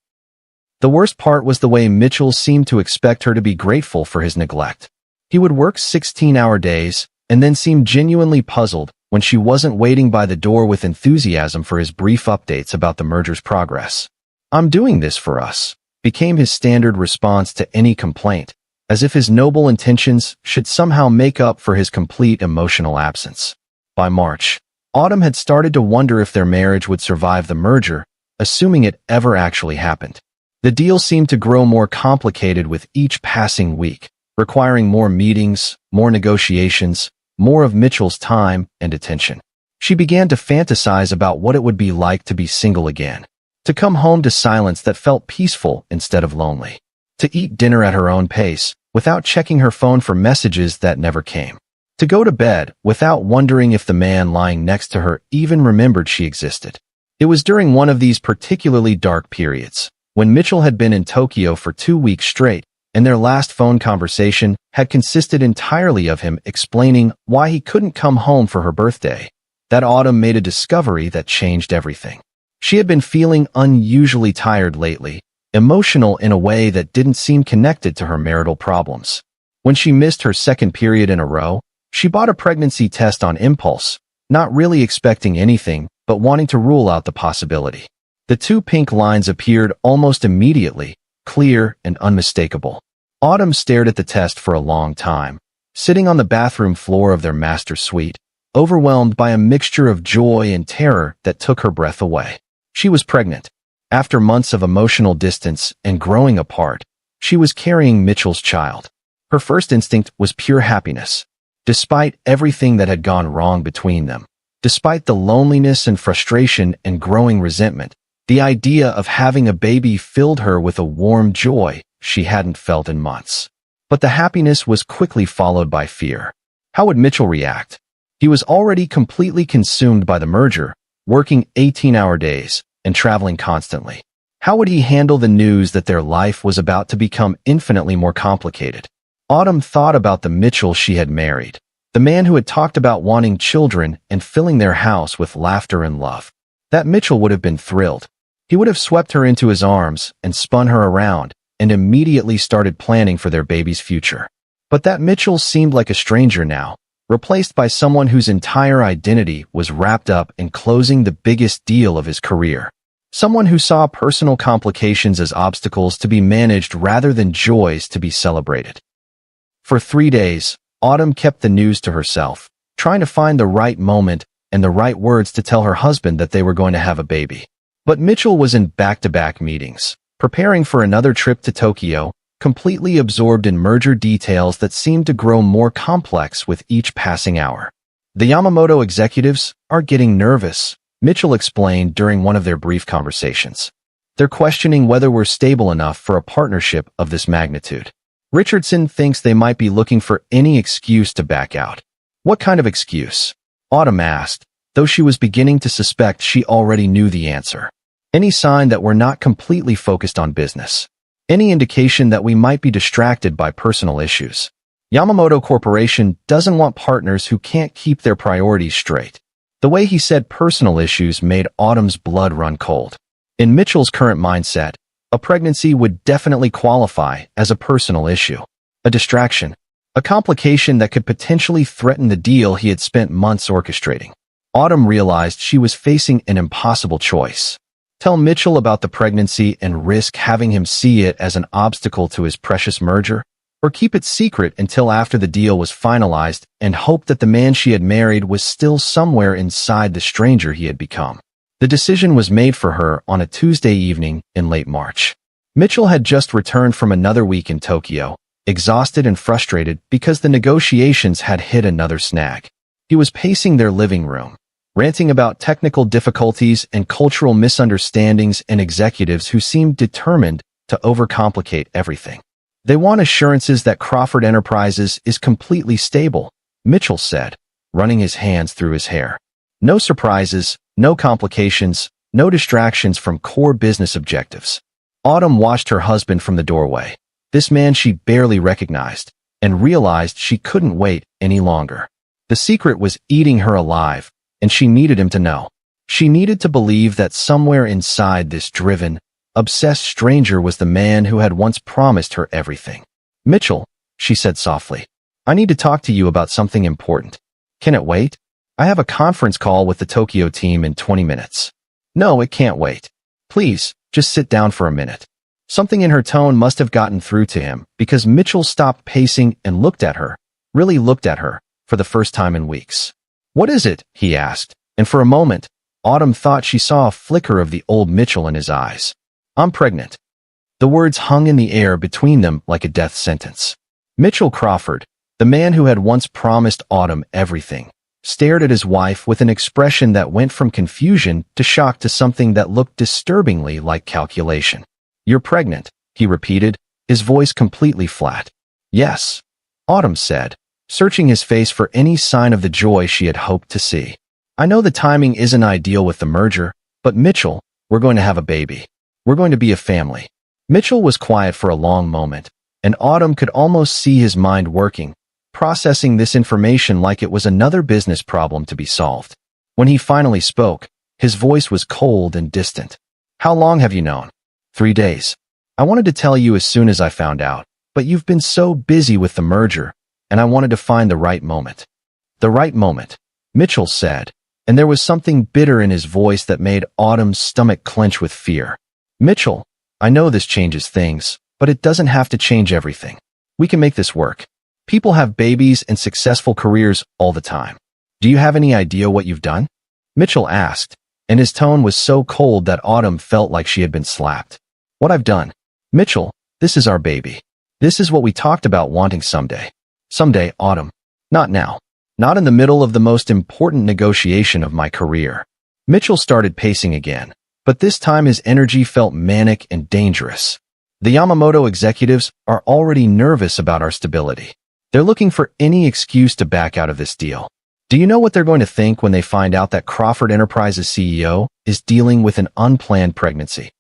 A: The worst part was the way Mitchell seemed to expect her to be grateful for his neglect. He would work 16-hour days and then seem genuinely puzzled when she wasn't waiting by the door with enthusiasm for his brief updates about the merger's progress. "I'm doing this for us," became his standard response to any complaint, as if his noble intentions should somehow make up for his complete emotional absence. By March, Autumn had started to wonder if their marriage would survive the merger, assuming it ever actually happened. The deal seemed to grow more complicated with each passing week, requiring more meetings, more negotiations, more of Mitchell's time and attention. She began to fantasize about what it would be like to be single again, to come home to silence that felt peaceful instead of lonely, to eat dinner at her own pace without checking her phone for messages that never came, to go to bed without wondering if the man lying next to her even remembered she existed. It was during one of these particularly dark periods, when Mitchell had been in Tokyo for 2 weeks straight, and their last phone conversation had consisted entirely of him explaining why he couldn't come home for her birthday, that Autumn made a discovery that changed everything. She had been feeling unusually tired lately, emotional in a way that didn't seem connected to her marital problems. When she missed her second period in a row, she bought a pregnancy test on impulse, not really expecting anything, but wanting to rule out the possibility. The 2 pink lines appeared almost immediately, clear and unmistakable. Autumn stared at the test for a long time, sitting on the bathroom floor of their master suite, overwhelmed by a mixture of joy and terror that took her breath away. She was pregnant. After months of emotional distance and growing apart, She was carrying Mitchell's child. Her first instinct was pure happiness. Despite everything that had gone wrong between them, despite the loneliness and frustration and growing resentment, the idea of having a baby filled her with a warm joy she hadn't felt in months. But the happiness was quickly followed by fear. How would Mitchell react? He was already completely consumed by the merger, working 18-hour days and traveling constantly. How would he handle the news that their life was about to become infinitely more complicated? Autumn thought about the Mitchell she had married, the man who had talked about wanting children and filling their house with laughter and love. That Mitchell would have been thrilled. He would have swept her into his arms and spun her around and immediately started planning for their baby's future. But that Mitchell seemed like a stranger now, replaced by someone whose entire identity was wrapped up in closing the biggest deal of his career. Someone who saw personal complications as obstacles to be managed rather than joys to be celebrated. For 3 days, Autumn kept the news to herself, trying to find the right moment and the right words to tell her husband that they were going to have a baby. But Mitchell was in back-to-back meetings, preparing for another trip to Tokyo, completely absorbed in merger details that seemed to grow more complex with each passing hour. The Yamamoto executives are getting nervous, Mitchell explained during one of their brief conversations. They're questioning whether we're stable enough for a partnership of this magnitude. Richardson thinks they might be looking for any excuse to back out. What kind of excuse? Autumn asked, though she was beginning to suspect she already knew the answer. Any sign that we're not completely focused on business. Any indication that we might be distracted by personal issues. Yamamoto Corporation doesn't want partners who can't keep their priorities straight. The way he said personal issues made Autumn's blood run cold. In Mitchell's current mindset, a pregnancy would definitely qualify as a personal issue. A distraction. A complication that could potentially threaten the deal he had spent months orchestrating. Autumn realized she was facing an impossible choice. Tell Mitchell about the pregnancy and risk having him see it as an obstacle to his precious merger, or keep it secret until after the deal was finalized and hope that the man she had married was still somewhere inside the stranger he had become. The decision was made for her on a Tuesday evening in late March. Mitchell had just returned from another week in Tokyo, exhausted and frustrated because the negotiations had hit another snag. He was pacing their living room, ranting about technical difficulties and cultural misunderstandings and executives who seemed determined to overcomplicate everything. They want assurances that Crawford Enterprises is completely stable, Mitchell said, running his hands through his hair. No surprises, no complications, no distractions from core business objectives. Autumn watched her husband from the doorway, this man she barely recognized, and realized she couldn't wait any longer. The secret was eating her alive, and she needed him to know. She needed to believe that somewhere inside this driven, obsessed stranger was the man who had once promised her everything. Mitchell, she said softly, I need to talk to you about something important. Can it wait? I have a conference call with the Tokyo team in 20 minutes. No, it can't wait. Please, just sit down for a minute. Something in her tone must have gotten through to him because Mitchell stopped pacing and looked at her, really looked at her, for the first time in weeks. What is it? He asked, and for a moment, Autumn thought she saw a flicker of the old Mitchell in his eyes. I'm pregnant. The words hung in the air between them like a death sentence. Mitchell Crawford, the man who had once promised Autumn everything, stared at his wife with an expression that went from confusion to shock to something that looked disturbingly like calculation. You're pregnant, he repeated, his voice completely flat. Yes, Autumn said, searching his face for any sign of the joy she had hoped to see. I know the timing isn't ideal with the merger, but Mitchell, we're going to have a baby. We're going to be a family. Mitchell was quiet for a long moment, and Autumn could almost see his mind working, processing this information like it was another business problem to be solved. When he finally spoke, his voice was cold and distant. How long have you known? 3 days. I wanted to tell you as soon as I found out, but you've been so busy with the merger, and I wanted to find the right moment. The right moment, Mitchell said, and there was something bitter in his voice that made Autumn's stomach clench with fear. Mitchell, I know this changes things, but it doesn't have to change everything. We can make this work. People have babies and successful careers all the time. Do you have any idea what you've done? Mitchell asked, and his tone was so cold that Autumn felt like she had been slapped. What I've done? Mitchell, This is our baby. This is what we talked about wanting someday. Someday, Autumn. Not now. Not in the middle of the most important negotiation of my career. Mitchell started pacing again, but this time his energy felt manic and dangerous. The Yamamoto executives are already nervous about our stability. They're looking for any excuse to back out of this deal. Do you know what they're going to think when they find out that Crawford Enterprises CEO is dealing with an unplanned pregnancy?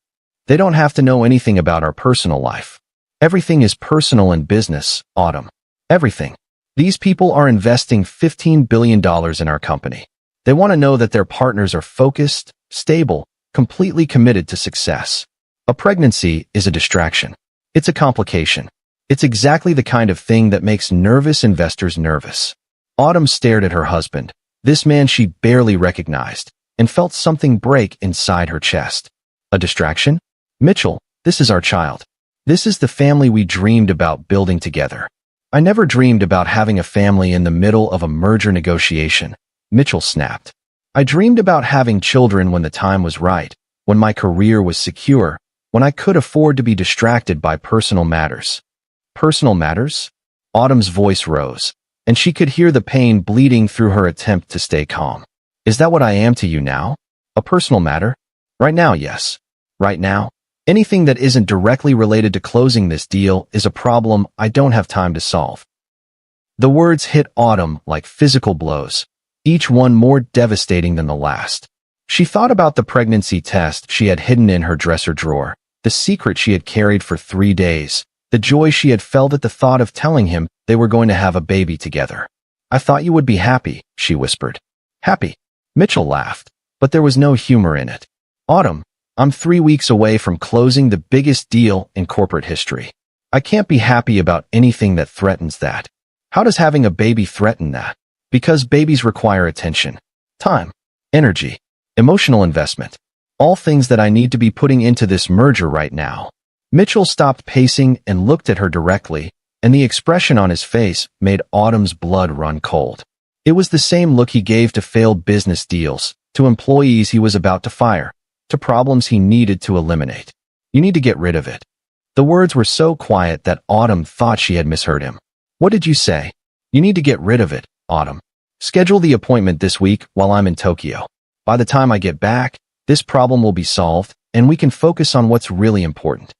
A: They don't have to know anything about our personal life. Everything is personal in business, Autumn. Everything. These people are investing $15 billion in our company. They want to know that their partners are focused, stable, completely committed to success. A pregnancy is a distraction. It's a complication. It's exactly the kind of thing that makes nervous investors nervous. Autumn stared at her husband, this man she barely recognized, and felt something break inside her chest. A distraction? Mitchell, this is our child. This is the family we dreamed about building together. I never dreamed about having a family in the middle of a merger negotiation, Mitchell snapped. I dreamed about having children when the time was right, when my career was secure, when I could afford to be distracted by personal matters. Personal matters? Autumn's voice rose, and she could hear the pain bleeding through her attempt to stay calm. Is that what I am to you now? A personal matter? Right now, yes. Right now, anything that isn't directly related to closing this deal is a problem I don't have time to solve. The words hit Autumn like physical blows, each one more devastating than the last. She thought about the pregnancy test she had hidden in her dresser drawer, the secret she had carried for 3 days, the joy she had felt at the thought of telling him they were going to have a baby together. I thought you would be happy, she whispered. Happy? Mitchell laughed, but there was no humor in it. Autumn, I'm 3 weeks away from closing the biggest deal in corporate history. I can't be happy about anything that threatens that. How does having a baby threaten that? Because babies require attention, time, energy, emotional investment. All things that I need to be putting into this merger right now. Mitchell stopped pacing and looked at her directly, and the expression on his face made Autumn's blood run cold. It was the same look he gave to failed business deals, to employees he was about to fire, to problems he needed to eliminate. You need to get rid of it. The words were so quiet that Autumn thought she had misheard him. What did you say? You need to get rid of it, Autumn. Schedule the appointment this week while I'm in Tokyo. By the time I get back, this problem will be solved, and we can focus on what's really important.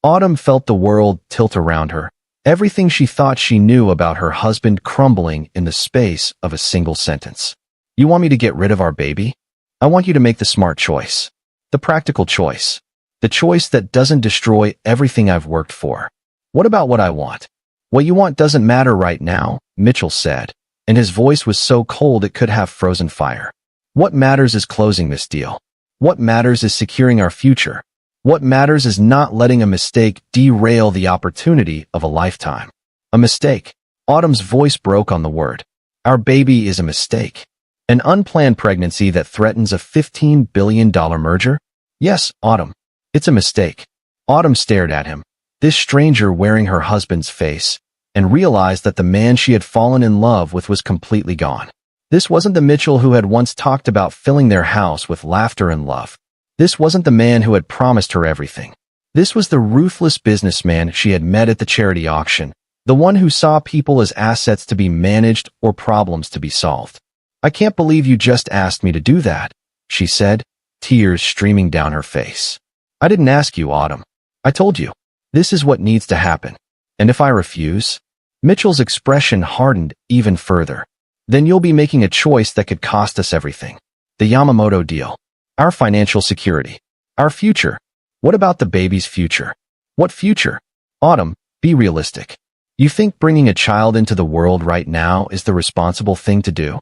A: Autumn felt the world tilt around her, everything she thought she knew about her husband crumbling in the space of a single sentence. You want me to get rid of our baby? I want you to make the smart choice. The practical choice. The choice that doesn't destroy everything I've worked for. What about what I want? What you want doesn't matter right now, Mitchell said, and his voice was so cold it could have frozen fire. What matters is closing this deal. What matters is securing our future. What matters is not letting a mistake derail the opportunity of a lifetime. A mistake. Autumn's voice broke on the word. Our baby is a mistake. An unplanned pregnancy that threatens a $15 billion merger? Yes, Autumn. It's a mistake. Autumn stared at him, this stranger wearing her husband's face, and realized that the man she had fallen in love with was completely gone. This wasn't the Mitchell who had once talked about filling their house with laughter and love. This wasn't the man who had promised her everything. This was the ruthless businessman she had met at the charity auction, the one who saw people as assets to be managed or problems to be solved. I can't believe you just asked me to do that, she said, tears streaming down her face. I didn't ask you, Autumn. I told you. This is what needs to happen. And if I refuse? Mitchell's expression hardened even further. Then you'll be making a choice that could cost us everything. The Yamamoto deal. Our financial security. Our future. What about the baby's future? What future? Autumn, be realistic. You think bringing a child into the world right now is the responsible thing to do?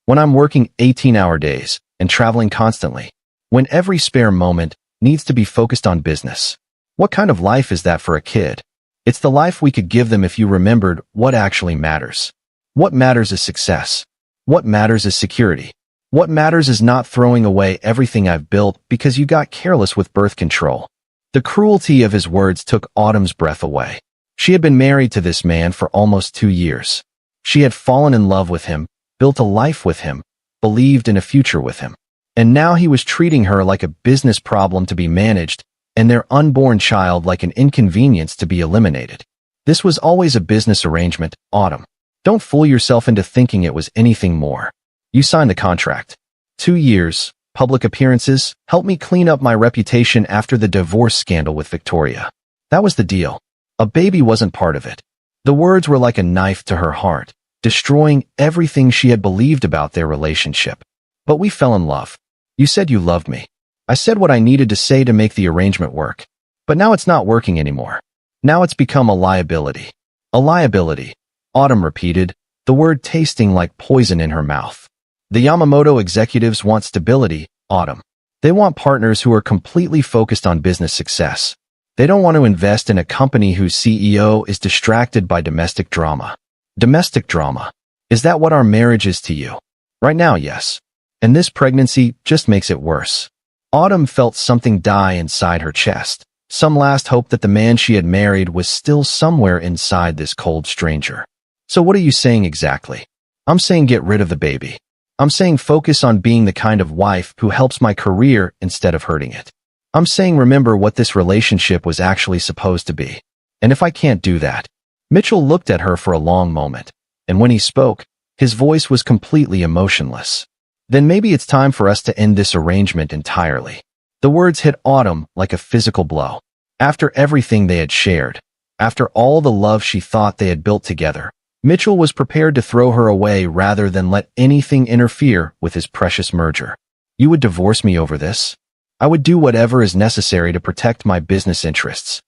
A: When I'm working 18-hour days and traveling constantly, when every spare moment needs to be focused on business, what kind of life is that for a kid? It's the life we could give them if you remembered what actually matters. What matters is success. What matters is security. What matters is not throwing away everything I've built because you got careless with birth control. The cruelty of his words took Autumn's breath away. She had been married to this man for almost 2 years. She had fallen in love with him, built a life with him, believed in a future with him. And now he was treating her like a business problem to be managed, and their unborn child like an inconvenience to be eliminated. This was always a business arrangement, Autumn. Don't fool yourself into thinking it was anything more. You signed the contract. 2 years, public appearances, help me clean up my reputation after the divorce scandal with Victoria. That was the deal. A baby wasn't part of it. The words were like a knife to her heart, destroying everything she had believed about their relationship. But we fell in love. You said you loved me. I said what I needed to say to make the arrangement work. But now it's not working anymore. Now it's become a liability. A liability, Autumn repeated, the word tasting like poison in her mouth. The Yamamoto executives want stability, Autumn. They want partners who are completely focused on business success. They don't want to invest in a company whose CEO is distracted by domestic drama. Domestic drama. Is that what our marriage is to you? Right now, yes. And this pregnancy just makes it worse. Autumn felt something die inside her chest. Some last hope that the man she had married was still somewhere inside this cold stranger. So what are you saying exactly? I'm saying get rid of the baby. I'm saying focus on being the kind of wife who helps my career instead of hurting it. I'm saying remember what this relationship was actually supposed to be. And if I can't do that, Mitchell looked at her for a long moment, and when he spoke, his voice was completely emotionless. Then maybe it's time for us to end this arrangement entirely. The words hit Autumn like a physical blow. After everything they had shared, after all the love she thought they had built together, Mitchell was prepared to throw her away rather than let anything interfere with his precious merger. You would divorce me over this? I would do whatever is necessary to protect my business interests.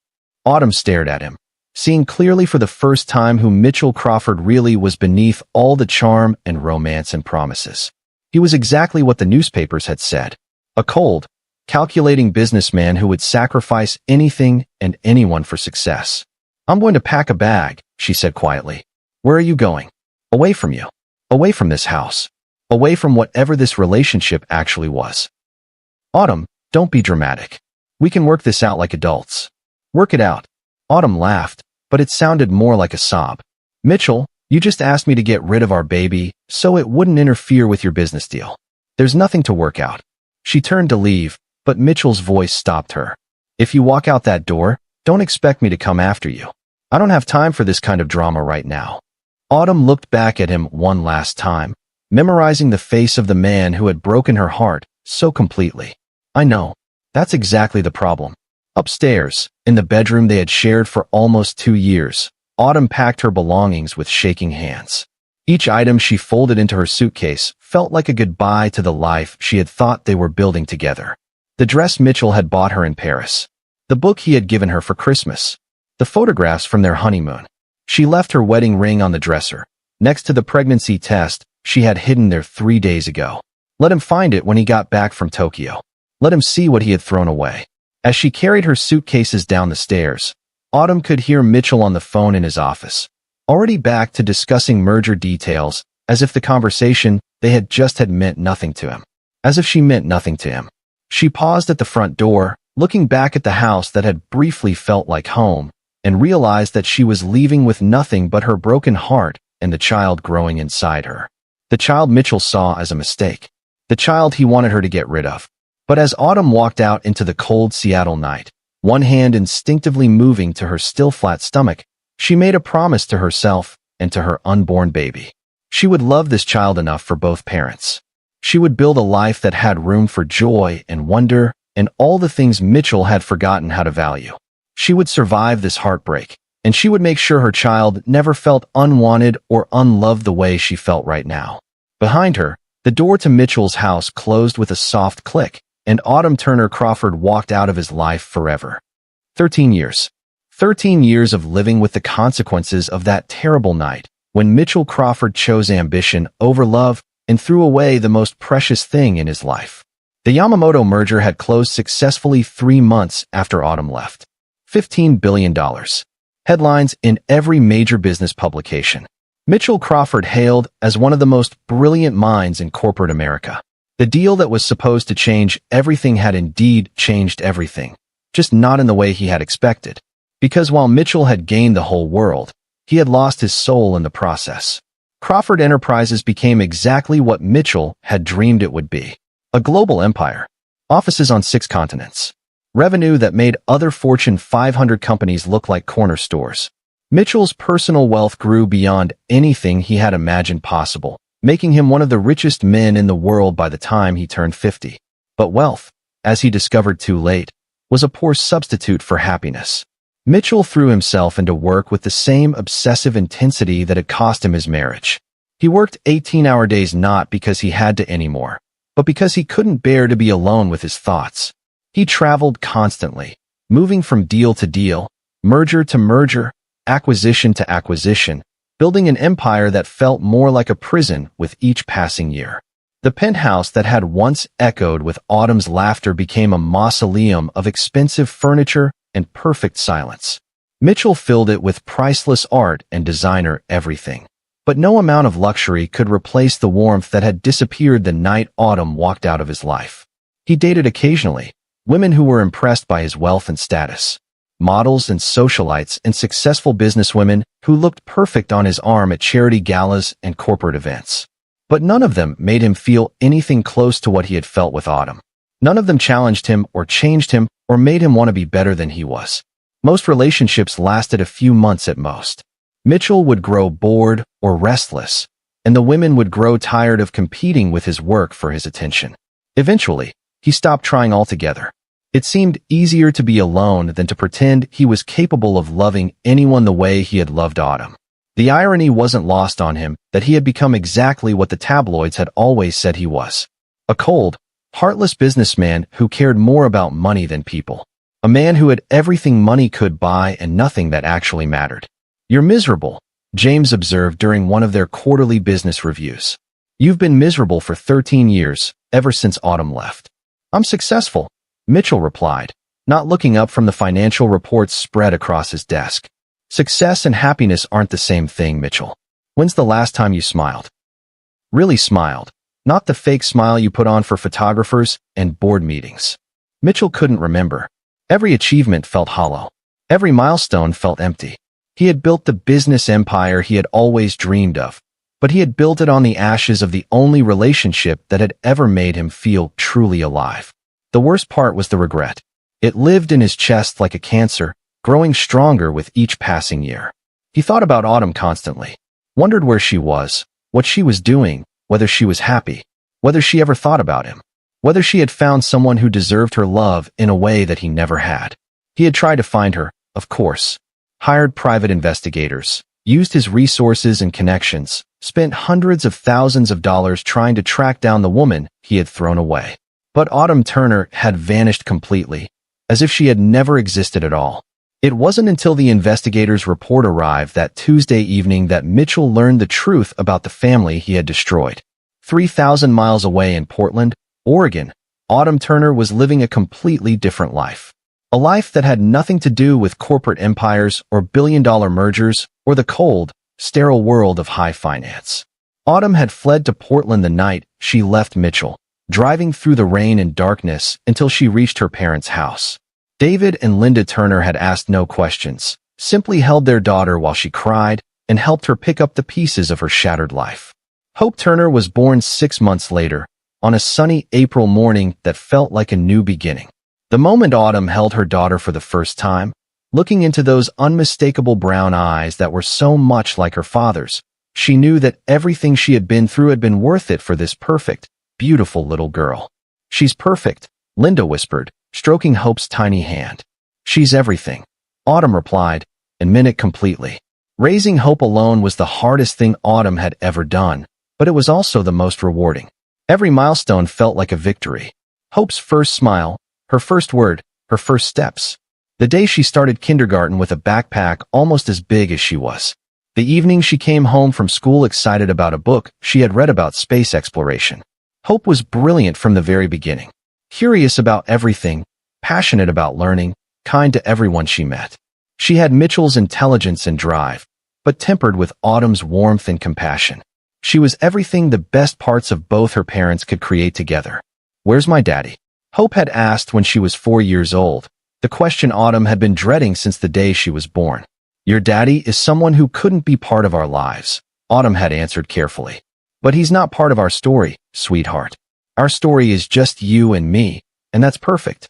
A: Autumn stared at him, seeing clearly for the first time who Mitchell Crawford really was beneath all the charm and romance and promises. He was exactly what the newspapers had said. A cold, calculating businessman who would sacrifice anything and anyone for success. I'm going to pack a bag, she said quietly. Where are you going? Away from you. Away from this house. Away from whatever this relationship actually was. Autumn, don't be dramatic. We can work this out like adults. Work it out. Autumn laughed, but it sounded more like a sob. Mitchell, you just asked me to get rid of our baby so it wouldn't interfere with your business deal. There's nothing to work out. She turned to leave, but Mitchell's voice stopped her. If you walk out that door, don't expect me to come after you. I don't have time for this kind of drama right now. Autumn looked back at him one last time, memorizing the face of the man who had broken her heart so completely. I know. That's exactly the problem. Upstairs, in the bedroom they had shared for almost 2 years, Autumn packed her belongings with shaking hands. Each item she folded into her suitcase felt like a goodbye to the life she had thought they were building together. The dress Mitchell had bought her in Paris. The book he had given her for Christmas. The photographs from their honeymoon. She left her wedding ring on the dresser, next to the pregnancy test she had hidden there 3 days ago. Let him find it when he got back from Tokyo. Let him see what he had thrown away. As she carried her suitcases down the stairs, Autumn could hear Mitchell on the phone in his office, already back to discussing merger details, as if the conversation they had just had meant nothing to him. As if she meant nothing to him. She paused at the front door, looking back at the house that had briefly felt like home, and realized that she was leaving with nothing but her broken heart and the child growing inside her. The child Mitchell saw as a mistake. The child he wanted her to get rid of. But as Autumn walked out into the cold Seattle night, one hand instinctively moving to her still flat stomach, she made a promise to herself and to her unborn baby. She would love this child enough for both parents. She would build a life that had room for joy and wonder and all the things Mitchell had forgotten how to value. She would survive this heartbreak, and she would make sure her child never felt unwanted or unloved the way she felt right now. Behind her, the door to Mitchell's house closed with a soft click, and Autumn Turner Crawford walked out of his life forever. 13 years. 13 years of living with the consequences of that terrible night, when Mitchell Crawford chose ambition over love and threw away the most precious thing in his life. The Yamamoto merger had closed successfully 3 months after Autumn left. $15 billion. Headlines in every major business publication. Mitchell Crawford hailed as one of the most brilliant minds in corporate America. The deal that was supposed to change everything had indeed changed everything, just not in the way he had expected. Because while Mitchell had gained the whole world, he had lost his soul in the process. Crawford Enterprises became exactly what Mitchell had dreamed it would be. A global empire. Offices on 6 continents. revenue that made other Fortune 500 companies look like corner stores. Mitchell's personal wealth grew beyond anything he had imagined possible, making him one of the richest men in the world by the time he turned 50. But wealth, as he discovered too late, was a poor substitute for happiness. Mitchell threw himself into work with the same obsessive intensity that had cost him his marriage. He worked 18-hour days not because he had to anymore, but because he couldn't bear to be alone with his thoughts. He traveled constantly, moving from deal to deal, merger to merger, acquisition to acquisition, building an empire that felt more like a prison with each passing year. The penthouse that had once echoed with Autumn's laughter became a mausoleum of expensive furniture and perfect silence. Mitchell filled it with priceless art and designer everything. But no amount of luxury could replace the warmth that had disappeared the night Autumn walked out of his life. He dated occasionally, women who were impressed by his wealth and status. Models and socialites and successful businesswomen who looked perfect on his arm at charity galas and corporate events. But none of them made him feel anything close to what he had felt with Autumn. None of them challenged him or changed him or made him want to be better than he was. Most relationships lasted a few months at most. Mitchell would grow bored or restless, and the women would grow tired of competing with his work for his attention. Eventually, he stopped trying altogether. It seemed easier to be alone than to pretend he was capable of loving anyone the way he had loved Autumn. The irony wasn't lost on him that he had become exactly what the tabloids had always said he was. A cold, heartless businessman who cared more about money than people. A man who had everything money could buy and nothing that actually mattered. "You're miserable," James observed during one of their quarterly business reviews. "You've been miserable for 13 years, ever since Autumn left." "I'm successful," Mitchell replied, not looking up from the financial reports spread across his desk. "Success and happiness aren't the same thing, Mitchell. When's the last time you smiled? Really smiled, not the fake smile you put on for photographers and board meetings." Mitchell couldn't remember. Every achievement felt hollow. Every milestone felt empty. He had built the business empire he had always dreamed of, but he had built it on the ashes of the only relationship that had ever made him feel truly alive. The worst part was the regret. It lived in his chest like a cancer, growing stronger with each passing year. He thought about Autumn constantly, wondered where she was, what she was doing, whether she was happy, whether she ever thought about him, whether she had found someone who deserved her love in a way that he never had. He had tried to find her, of course, hired private investigators, used his resources and connections, spent hundreds of thousands of dollars trying to track down the woman he had thrown away. But Autumn Turner had vanished completely, as if she had never existed at all. It wasn't until the investigators' report arrived that Tuesday evening that Mitchell learned the truth about the family he had destroyed. 3,000 miles away in Portland, Oregon, Autumn Turner was living a completely different life. A life that had nothing to do with corporate empires or billion-dollar mergers or the cold, sterile world of high finance. Autumn had fled to Portland the night she left Mitchell, driving through the rain and darkness until she reached her parents' house. David and Linda Turner had asked no questions, simply held their daughter while she cried and helped her pick up the pieces of her shattered life. Hope Turner was born 6 months later, on a sunny April morning that felt like a new beginning. The moment Autumn held her daughter for the first time, looking into those unmistakable brown eyes that were so much like her father's, she knew that everything she had been through had been worth it for this perfect, beautiful little girl. "She's perfect," Linda whispered, stroking Hope's tiny hand. "She's everything," Autumn replied, and meant it completely. Raising Hope alone was the hardest thing Autumn had ever done, but it was also the most rewarding. Every milestone felt like a victory. Hope's first smile, her first word, her first steps. The day she started kindergarten with a backpack almost as big as she was. The evening she came home from school excited about a book she had read about space exploration. Hope was brilliant from the very beginning. Curious about everything, passionate about learning, kind to everyone she met. She had Mitchell's intelligence and drive, but tempered with Autumn's warmth and compassion. She was everything the best parts of both her parents could create together. "Where's my daddy?" Hope had asked when she was 4 years old, the question Autumn had been dreading since the day she was born. "Your daddy is someone who couldn't be part of our lives," Autumn had answered carefully. "But he's not part of our story, sweetheart. Our story is just you and me, and that's perfect."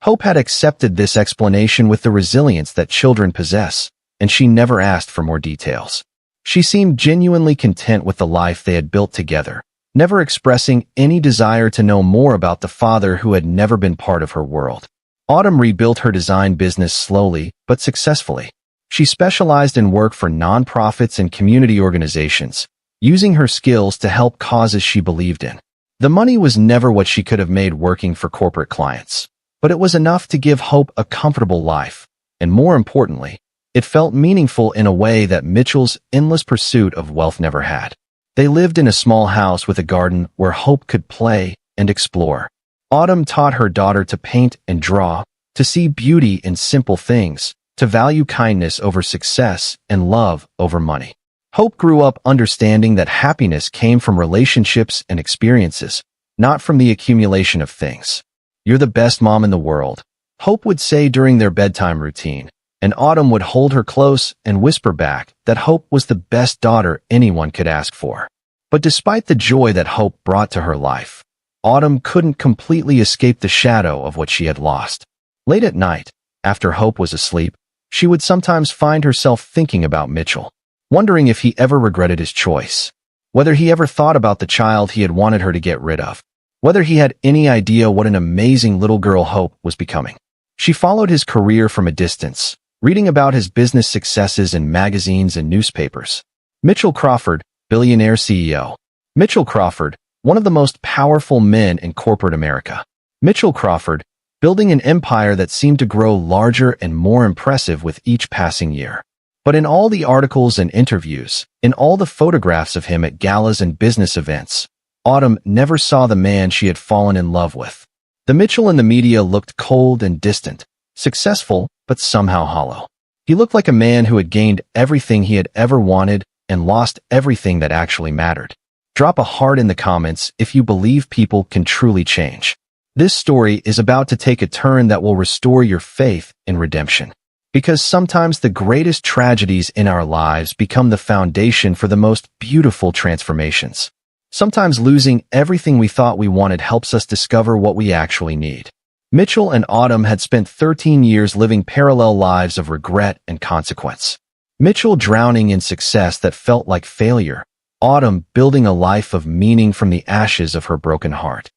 A: Hope had accepted this explanation with the resilience that children possess, and she never asked for more details. She seemed genuinely content with the life they had built together, never expressing any desire to know more about the father who had never been part of her world. Autumn rebuilt her design business slowly but successfully. She specialized in work for nonprofits and community organizations, using her skills to help causes she believed in. The money was never what she could have made working for corporate clients, but it was enough to give Hope a comfortable life, and more importantly, it felt meaningful in a way that Mitchell's endless pursuit of wealth never had. They lived in a small house with a garden where Hope could play and explore. Autumn taught her daughter to paint and draw, to see beauty in simple things, to value kindness over success and love over money. Hope grew up understanding that happiness came from relationships and experiences, not from the accumulation of things. "You're the best mom in the world," Hope would say during their bedtime routine, and Autumn would hold her close and whisper back that Hope was the best daughter anyone could ask for. But despite the joy that Hope brought to her life, Autumn couldn't completely escape the shadow of what she had lost. Late at night, after Hope was asleep, she would sometimes find herself thinking about Mitchell, wondering if he ever regretted his choice, whether he ever thought about the child he had wanted her to get rid of, whether he had any idea what an amazing little girl Hope was becoming. She followed his career from a distance, reading about his business successes in magazines and newspapers. Mitchell Crawford, billionaire CEO. Mitchell Crawford, one of the most powerful men in corporate America. Mitchell Crawford, building an empire that seemed to grow larger and more impressive with each passing year. But in all the articles and interviews, in all the photographs of him at galas and business events, Autumn never saw the man she had fallen in love with. The Mitchell in the media looked cold and distant, successful, but somehow hollow. He looked like a man who had gained everything he had ever wanted and lost everything that actually mattered. Drop a heart in the comments if you believe people can truly change. This story is about to take a turn that will restore your faith in redemption. Because sometimes the greatest tragedies in our lives become the foundation for the most beautiful transformations. Sometimes losing everything we thought we wanted helps us discover what we actually need. Mitchell and Autumn had spent 13 years living parallel lives of regret and consequence. Mitchell drowning in success that felt like failure, Autumn building a life of meaning from the ashes of her broken heart.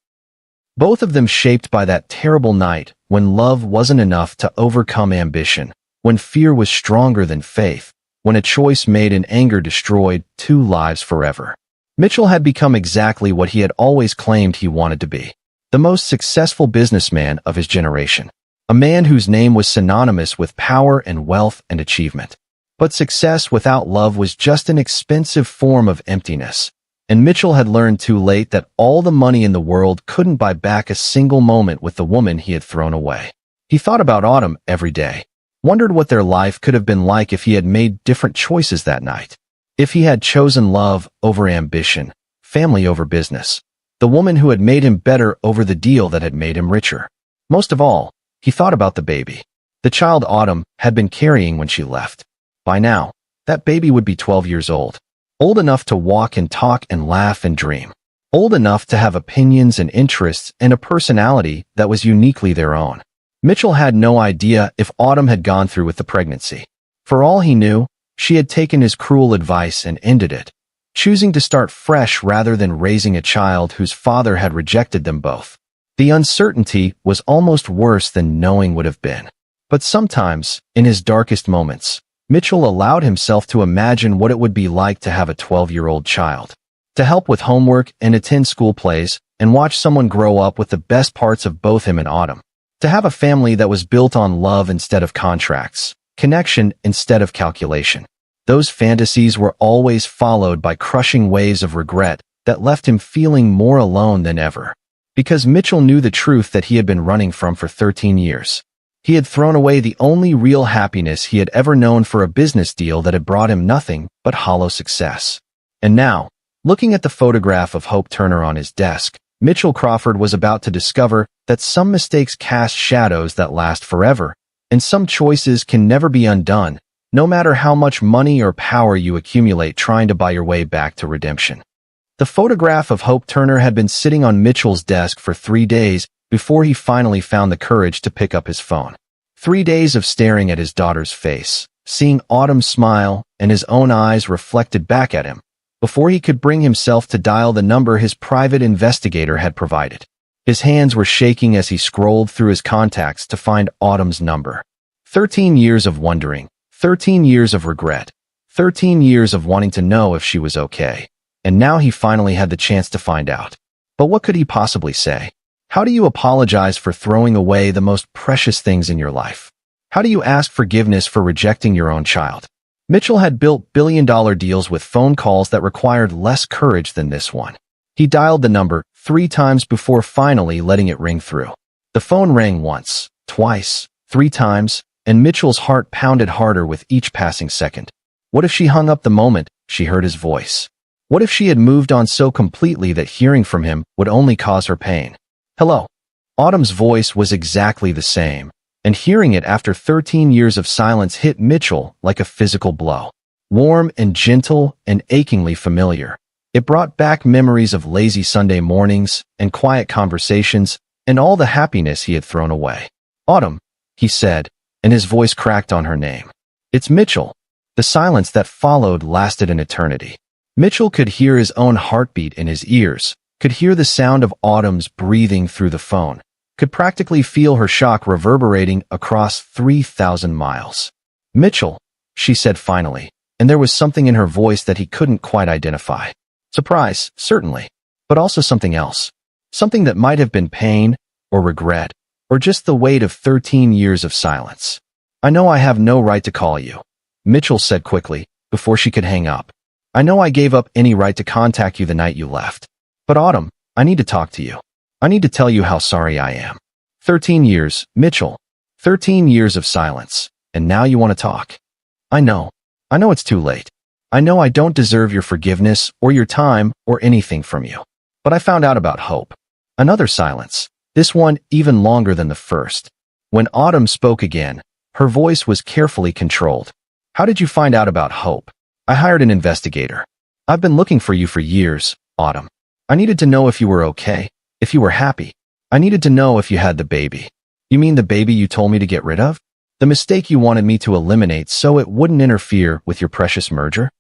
A: Both of them shaped by that terrible night when love wasn't enough to overcome ambition, when fear was stronger than faith, when a choice made in anger destroyed 2 lives forever. Mitchell had become exactly what he had always claimed he wanted to be. The most successful businessman of his generation. A man whose name was synonymous with power and wealth and achievement. But success without love was just an expensive form of emptiness. And Mitchell had learned too late that all the money in the world couldn't buy back a single moment with the woman he had thrown away. He thought about Autumn every day, wondered what their life could have been like if he had made different choices that night. If he had chosen love over ambition, family over business, the woman who had made him better over the deal that had made him richer. Most of all, he thought about the baby. The child Autumn had been carrying when she left. By now, that baby would be 12 years old. Old enough to walk and talk and laugh and dream. Old enough to have opinions and interests and a personality that was uniquely their own. Mitchell had no idea if Autumn had gone through with the pregnancy. For all he knew, she had taken his cruel advice and ended it, choosing to start fresh rather than raising a child whose father had rejected them both. The uncertainty was almost worse than knowing would have been. But sometimes, in his darkest moments, Mitchell allowed himself to imagine what it would be like to have a 12-year-old child, to help with homework and attend school plays and watch someone grow up with the best parts of both him and Autumn, to have a family that was built on love instead of contracts, connection instead of calculation. Those fantasies were always followed by crushing waves of regret that left him feeling more alone than ever. Because Mitchell knew the truth that he had been running from for 13 years. He had thrown away the only real happiness he had ever known for a business deal that had brought him nothing but hollow success. And now, looking at the photograph of Hope Turner on his desk, Mitchell Crawford was about to discover that some mistakes cast shadows that last forever, and some choices can never be undone, no matter how much money or power you accumulate trying to buy your way back to redemption. The photograph of Hope Turner had been sitting on Mitchell's desk for 3 days before he finally found the courage to pick up his phone. 3 days of staring at his daughter's face, seeing Autumn smile and his own eyes reflected back at him, before he could bring himself to dial the number his private investigator had provided. His hands were shaking as he scrolled through his contacts to find Autumn's number. 13 years of wondering, 13 years of regret, 13 years of wanting to know if she was okay. And now he finally had the chance to find out. But what could he possibly say? How do you apologize for throwing away the most precious things in your life? How do you ask forgiveness for rejecting your own child? Mitchell had built billion-dollar deals with phone calls that required less courage than this one. He dialed the number 3 times before finally letting it ring through. The phone rang once, twice, 3 times, and Mitchell's heart pounded harder with each passing second. What if she hung up the moment she heard his voice? What if she had moved on so completely that hearing from him would only cause her pain? Hello. Autumn's voice was exactly the same, and hearing it after 13 years of silence hit Mitchell like a physical blow. Warm and gentle and achingly familiar. It brought back memories of lazy Sunday mornings and quiet conversations and all the happiness he had thrown away. Autumn, he said, and his voice cracked on her name. It's Mitchell. The silence that followed lasted an eternity. Mitchell could hear his own heartbeat in his ears, could hear the sound of Autumn's breathing through the phone, could practically feel her shock reverberating across 3,000 miles. Mitchell, she said finally, and there was something in her voice that he couldn't quite identify. Surprise, certainly, but also something else. Something that might have been pain, or regret, or just the weight of 13 years of silence. I know I have no right to call you, Mitchell said quickly, before she could hang up. I know I gave up any right to contact you the night you left. But Autumn, I need to talk to you. I need to tell you how sorry I am. 13 years, Mitchell. 13 years of silence, and now you want to talk. I know it's too late. I know I don't deserve your forgiveness or your time or anything from you. But I found out about Hope. Another silence, this one even longer than the first. When Autumn spoke again, her voice was carefully controlled. How did you find out about Hope? I hired an investigator. I've been looking for you for years, Autumn. I needed to know if you were okay, if you were happy. I needed to know if you had the baby. You mean the baby you told me to get rid of? The mistake you wanted me to eliminate so it wouldn't interfere with your precious merger?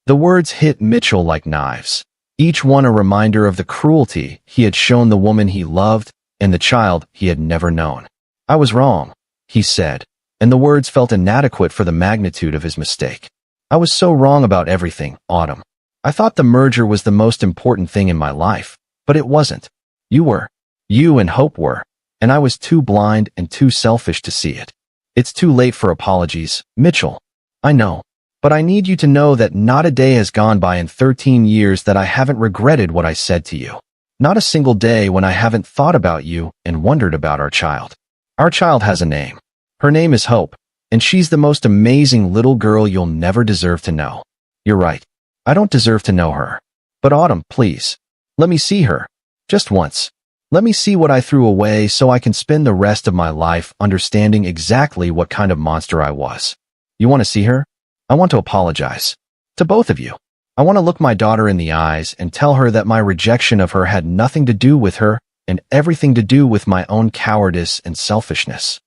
A: The words hit Mitchell like knives, each one a reminder of the cruelty he had shown the woman he loved and the child he had never known. I was wrong, he said, and the words felt inadequate for the magnitude of his mistake. I was so wrong about everything, Autumn. I thought the merger was the most important thing in my life, but it wasn't. You were. You and Hope were, and I was too blind and too selfish to see it. It's too late for apologies, Mitchell. I know. But I need you to know that not a day has gone by in 13 years that I haven't regretted what I said to you. Not a single day when I haven't thought about you and wondered about our child. Our child has a name. Her name is Hope, and she's the most amazing little girl you'll never deserve to know. You're right. I don't deserve to know her. But Autumn, please. Let me see her. Just once. Let me see what I threw away so I can spend the rest of my life understanding exactly what kind of monster I was. You want to see her? I want to apologize. To both of you. I want to look my daughter in the eyes and tell her that my rejection of her had nothing to do with her and everything to do with my own cowardice and selfishness.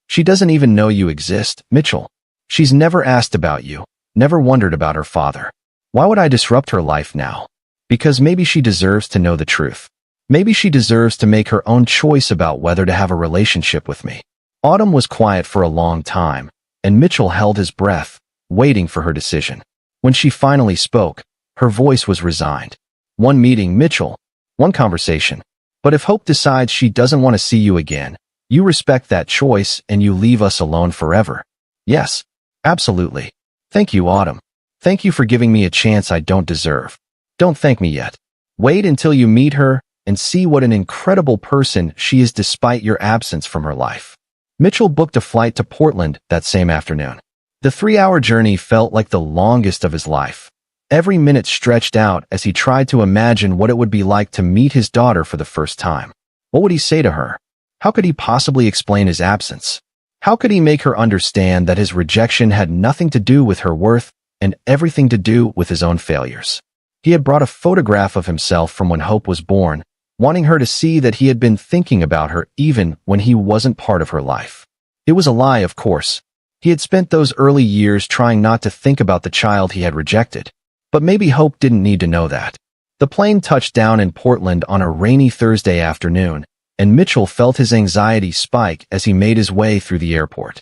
A: She doesn't even know you exist, Mitchell. She's never asked about you, never wondered about her father. Why would I disrupt her life now? Because maybe she deserves to know the truth. Maybe she deserves to make her own choice about whether to have a relationship with me. Autumn was quiet for a long time, and Mitchell held his breath, waiting for her decision. When she finally spoke, her voice was resigned. One meeting, Mitchell. One conversation. But if Hope decides she doesn't want to see you again, you respect that choice and you leave us alone forever. Yes, absolutely. Thank you, Autumn. Thank you for giving me a chance I don't deserve. Don't thank me yet. Wait until you meet her and see what an incredible person she is despite your absence from her life. Mitchell booked a flight to Portland that same afternoon. The 3-hour journey felt like the longest of his life. Every minute stretched out as he tried to imagine what it would be like to meet his daughter for the first time. What would he say to her? How could he possibly explain his absence? How could he make her understand that his rejection had nothing to do with her worth and everything to do with his own failures? He had brought a photograph of himself from when Hope was born, wanting her to see that he had been thinking about her even when he wasn't part of her life. It was a lie, of course. He had spent those early years trying not to think about the child he had rejected. But maybe Hope didn't need to know that. The plane touched down in Portland on a rainy Thursday afternoon, and Mitchell felt his anxiety spike as he made his way through the airport.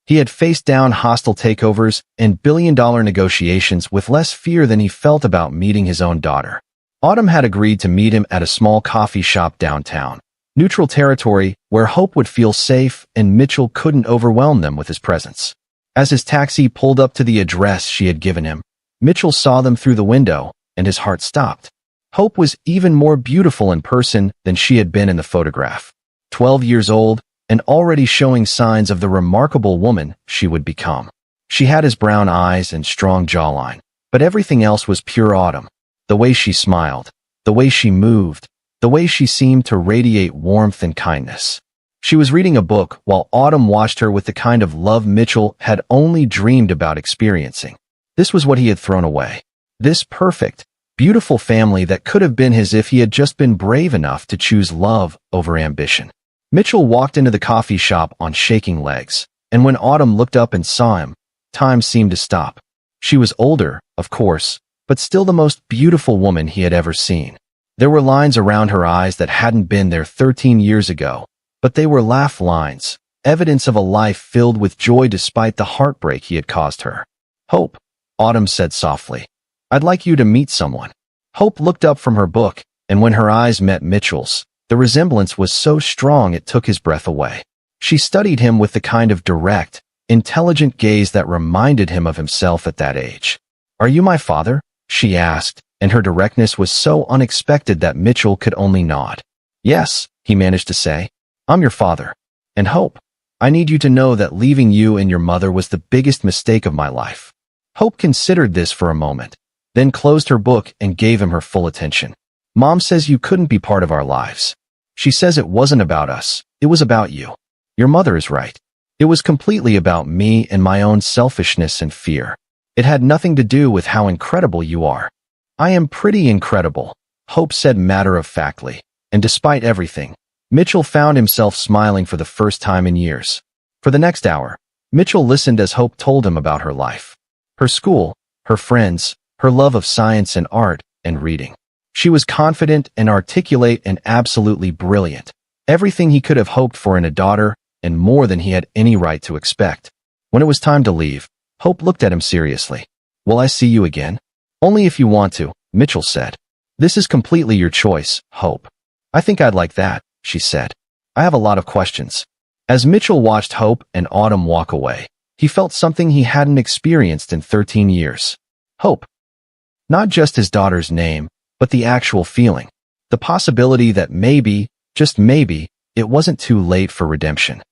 A: He had faced down hostile takeovers and billion-dollar negotiations with less fear than he felt about meeting his own daughter. Autumn had agreed to meet him at a small coffee shop downtown, neutral territory where Hope would feel safe and Mitchell couldn't overwhelm them with his presence. As his taxi pulled up to the address she had given him, Mitchell saw them through the window, and his heart stopped. Hope was even more beautiful in person than she had been in the photograph. 12 years old, and already showing signs of the remarkable woman she would become. She had his brown eyes and strong jawline, but everything else was pure Autumn. The way she smiled, the way she moved, the way she seemed to radiate warmth and kindness. She was reading a book while Autumn watched her with the kind of love Mitchell had only dreamed about experiencing. This was what he had thrown away. This perfect, beautiful family that could have been his if he had just been brave enough to choose love over ambition. Mitchell walked into the coffee shop on shaking legs, and when Autumn looked up and saw him, time seemed to stop. She was older, of course, but still the most beautiful woman he had ever seen. There were lines around her eyes that hadn't been there 13 years ago, but they were laugh lines, evidence of a life filled with joy despite the heartbreak he had caused her. "Hope," Autumn said softly, "I'd like you to meet someone." Hope looked up from her book, and when her eyes met Mitchell's, the resemblance was so strong it took his breath away. She studied him with the kind of direct, intelligent gaze that reminded him of himself at that age. "Are you my father?" she asked, and her directness was so unexpected that Mitchell could only nod. "Yes," he managed to say, "I'm your father. And Hope, I need you to know that leaving you and your mother was the biggest mistake of my life." Hope considered this for a moment, then closed her book and gave him her full attention. "Mom says you couldn't be part of our lives. She says it wasn't about us, it was about you. Your mother is right. It was completely about me and my own selfishness and fear. It had nothing to do with how incredible you are." "I am pretty incredible," Hope said matter-of-factly, and despite everything, Mitchell found himself smiling for the first time in years. For the next hour, Mitchell listened as Hope told him about her life. Her school, her friends, her love of science and art, and reading. She was confident and articulate and absolutely brilliant. Everything he could have hoped for in a daughter, and more than he had any right to expect. When it was time to leave, Hope looked at him seriously. "Will I see you again?" "Only if you want to," Mitchell said. "This is completely your choice, Hope." "I think I'd like that," she said. "I have a lot of questions." As Mitchell watched Hope and Autumn walk away, he felt something he hadn't experienced in 13 years. Hope. Not just his daughter's name, but the actual feeling. The possibility that maybe, just maybe, it wasn't too late for redemption.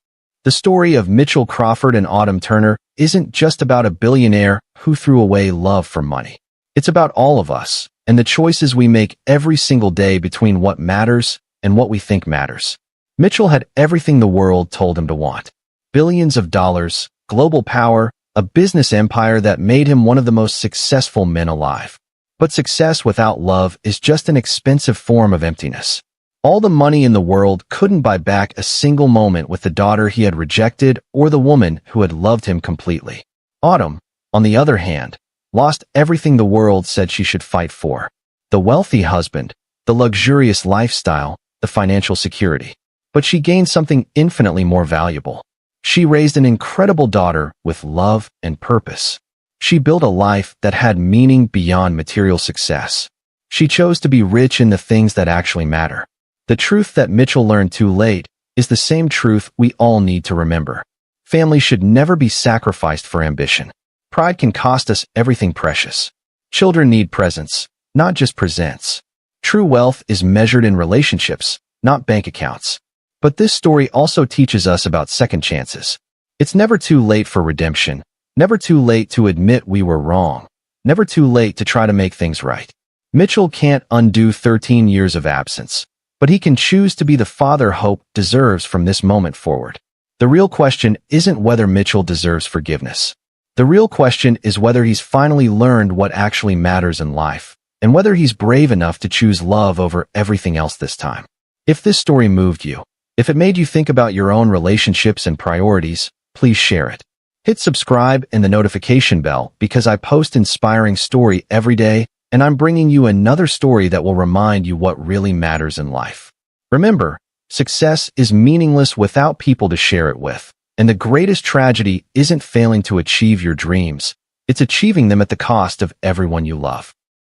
A: The story of Mitchell Crawford and Autumn Turner isn't just about a billionaire who threw away love for money. It's about all of us, and the choices we make every single day between what matters and what we think matters. Mitchell had everything the world told him to want. Billions of dollars, global power, a business empire that made him one of the most successful men alive. But success without love is just an expensive form of emptiness. All the money in the world couldn't buy back a single moment with the daughter he had rejected or the woman who had loved him completely. Autumn, on the other hand, lost everything the world said she should fight for. The wealthy husband, the luxurious lifestyle, the financial security. But she gained something infinitely more valuable. She raised an incredible daughter with love and purpose. She built a life that had meaning beyond material success. She chose to be rich in the things that actually matter. The truth that Mitchell learned too late is the same truth we all need to remember. Family should never be sacrificed for ambition. Pride can cost us everything precious. Children need presents, not just presents. True wealth is measured in relationships, not bank accounts. But this story also teaches us about second chances. It's never too late for redemption, never too late to admit we were wrong, never too late to try to make things right. Mitchell can't undo 13 years of absence, but he can choose to be the father Hope deserves from this moment forward. The real question isn't whether Mitchell deserves forgiveness. The real question is whether he's finally learned what actually matters in life, and whether he's brave enough to choose love over everything else this time. If this story moved you, if it made you think about your own relationships and priorities, please share it. Hit subscribe and the notification bell because I post inspiring story every day, and I'm bringing you another story that will remind you what really matters in life. Remember, success is meaningless without people to share it with, and the greatest tragedy isn't failing to achieve your dreams. It's achieving them at the cost of everyone you love.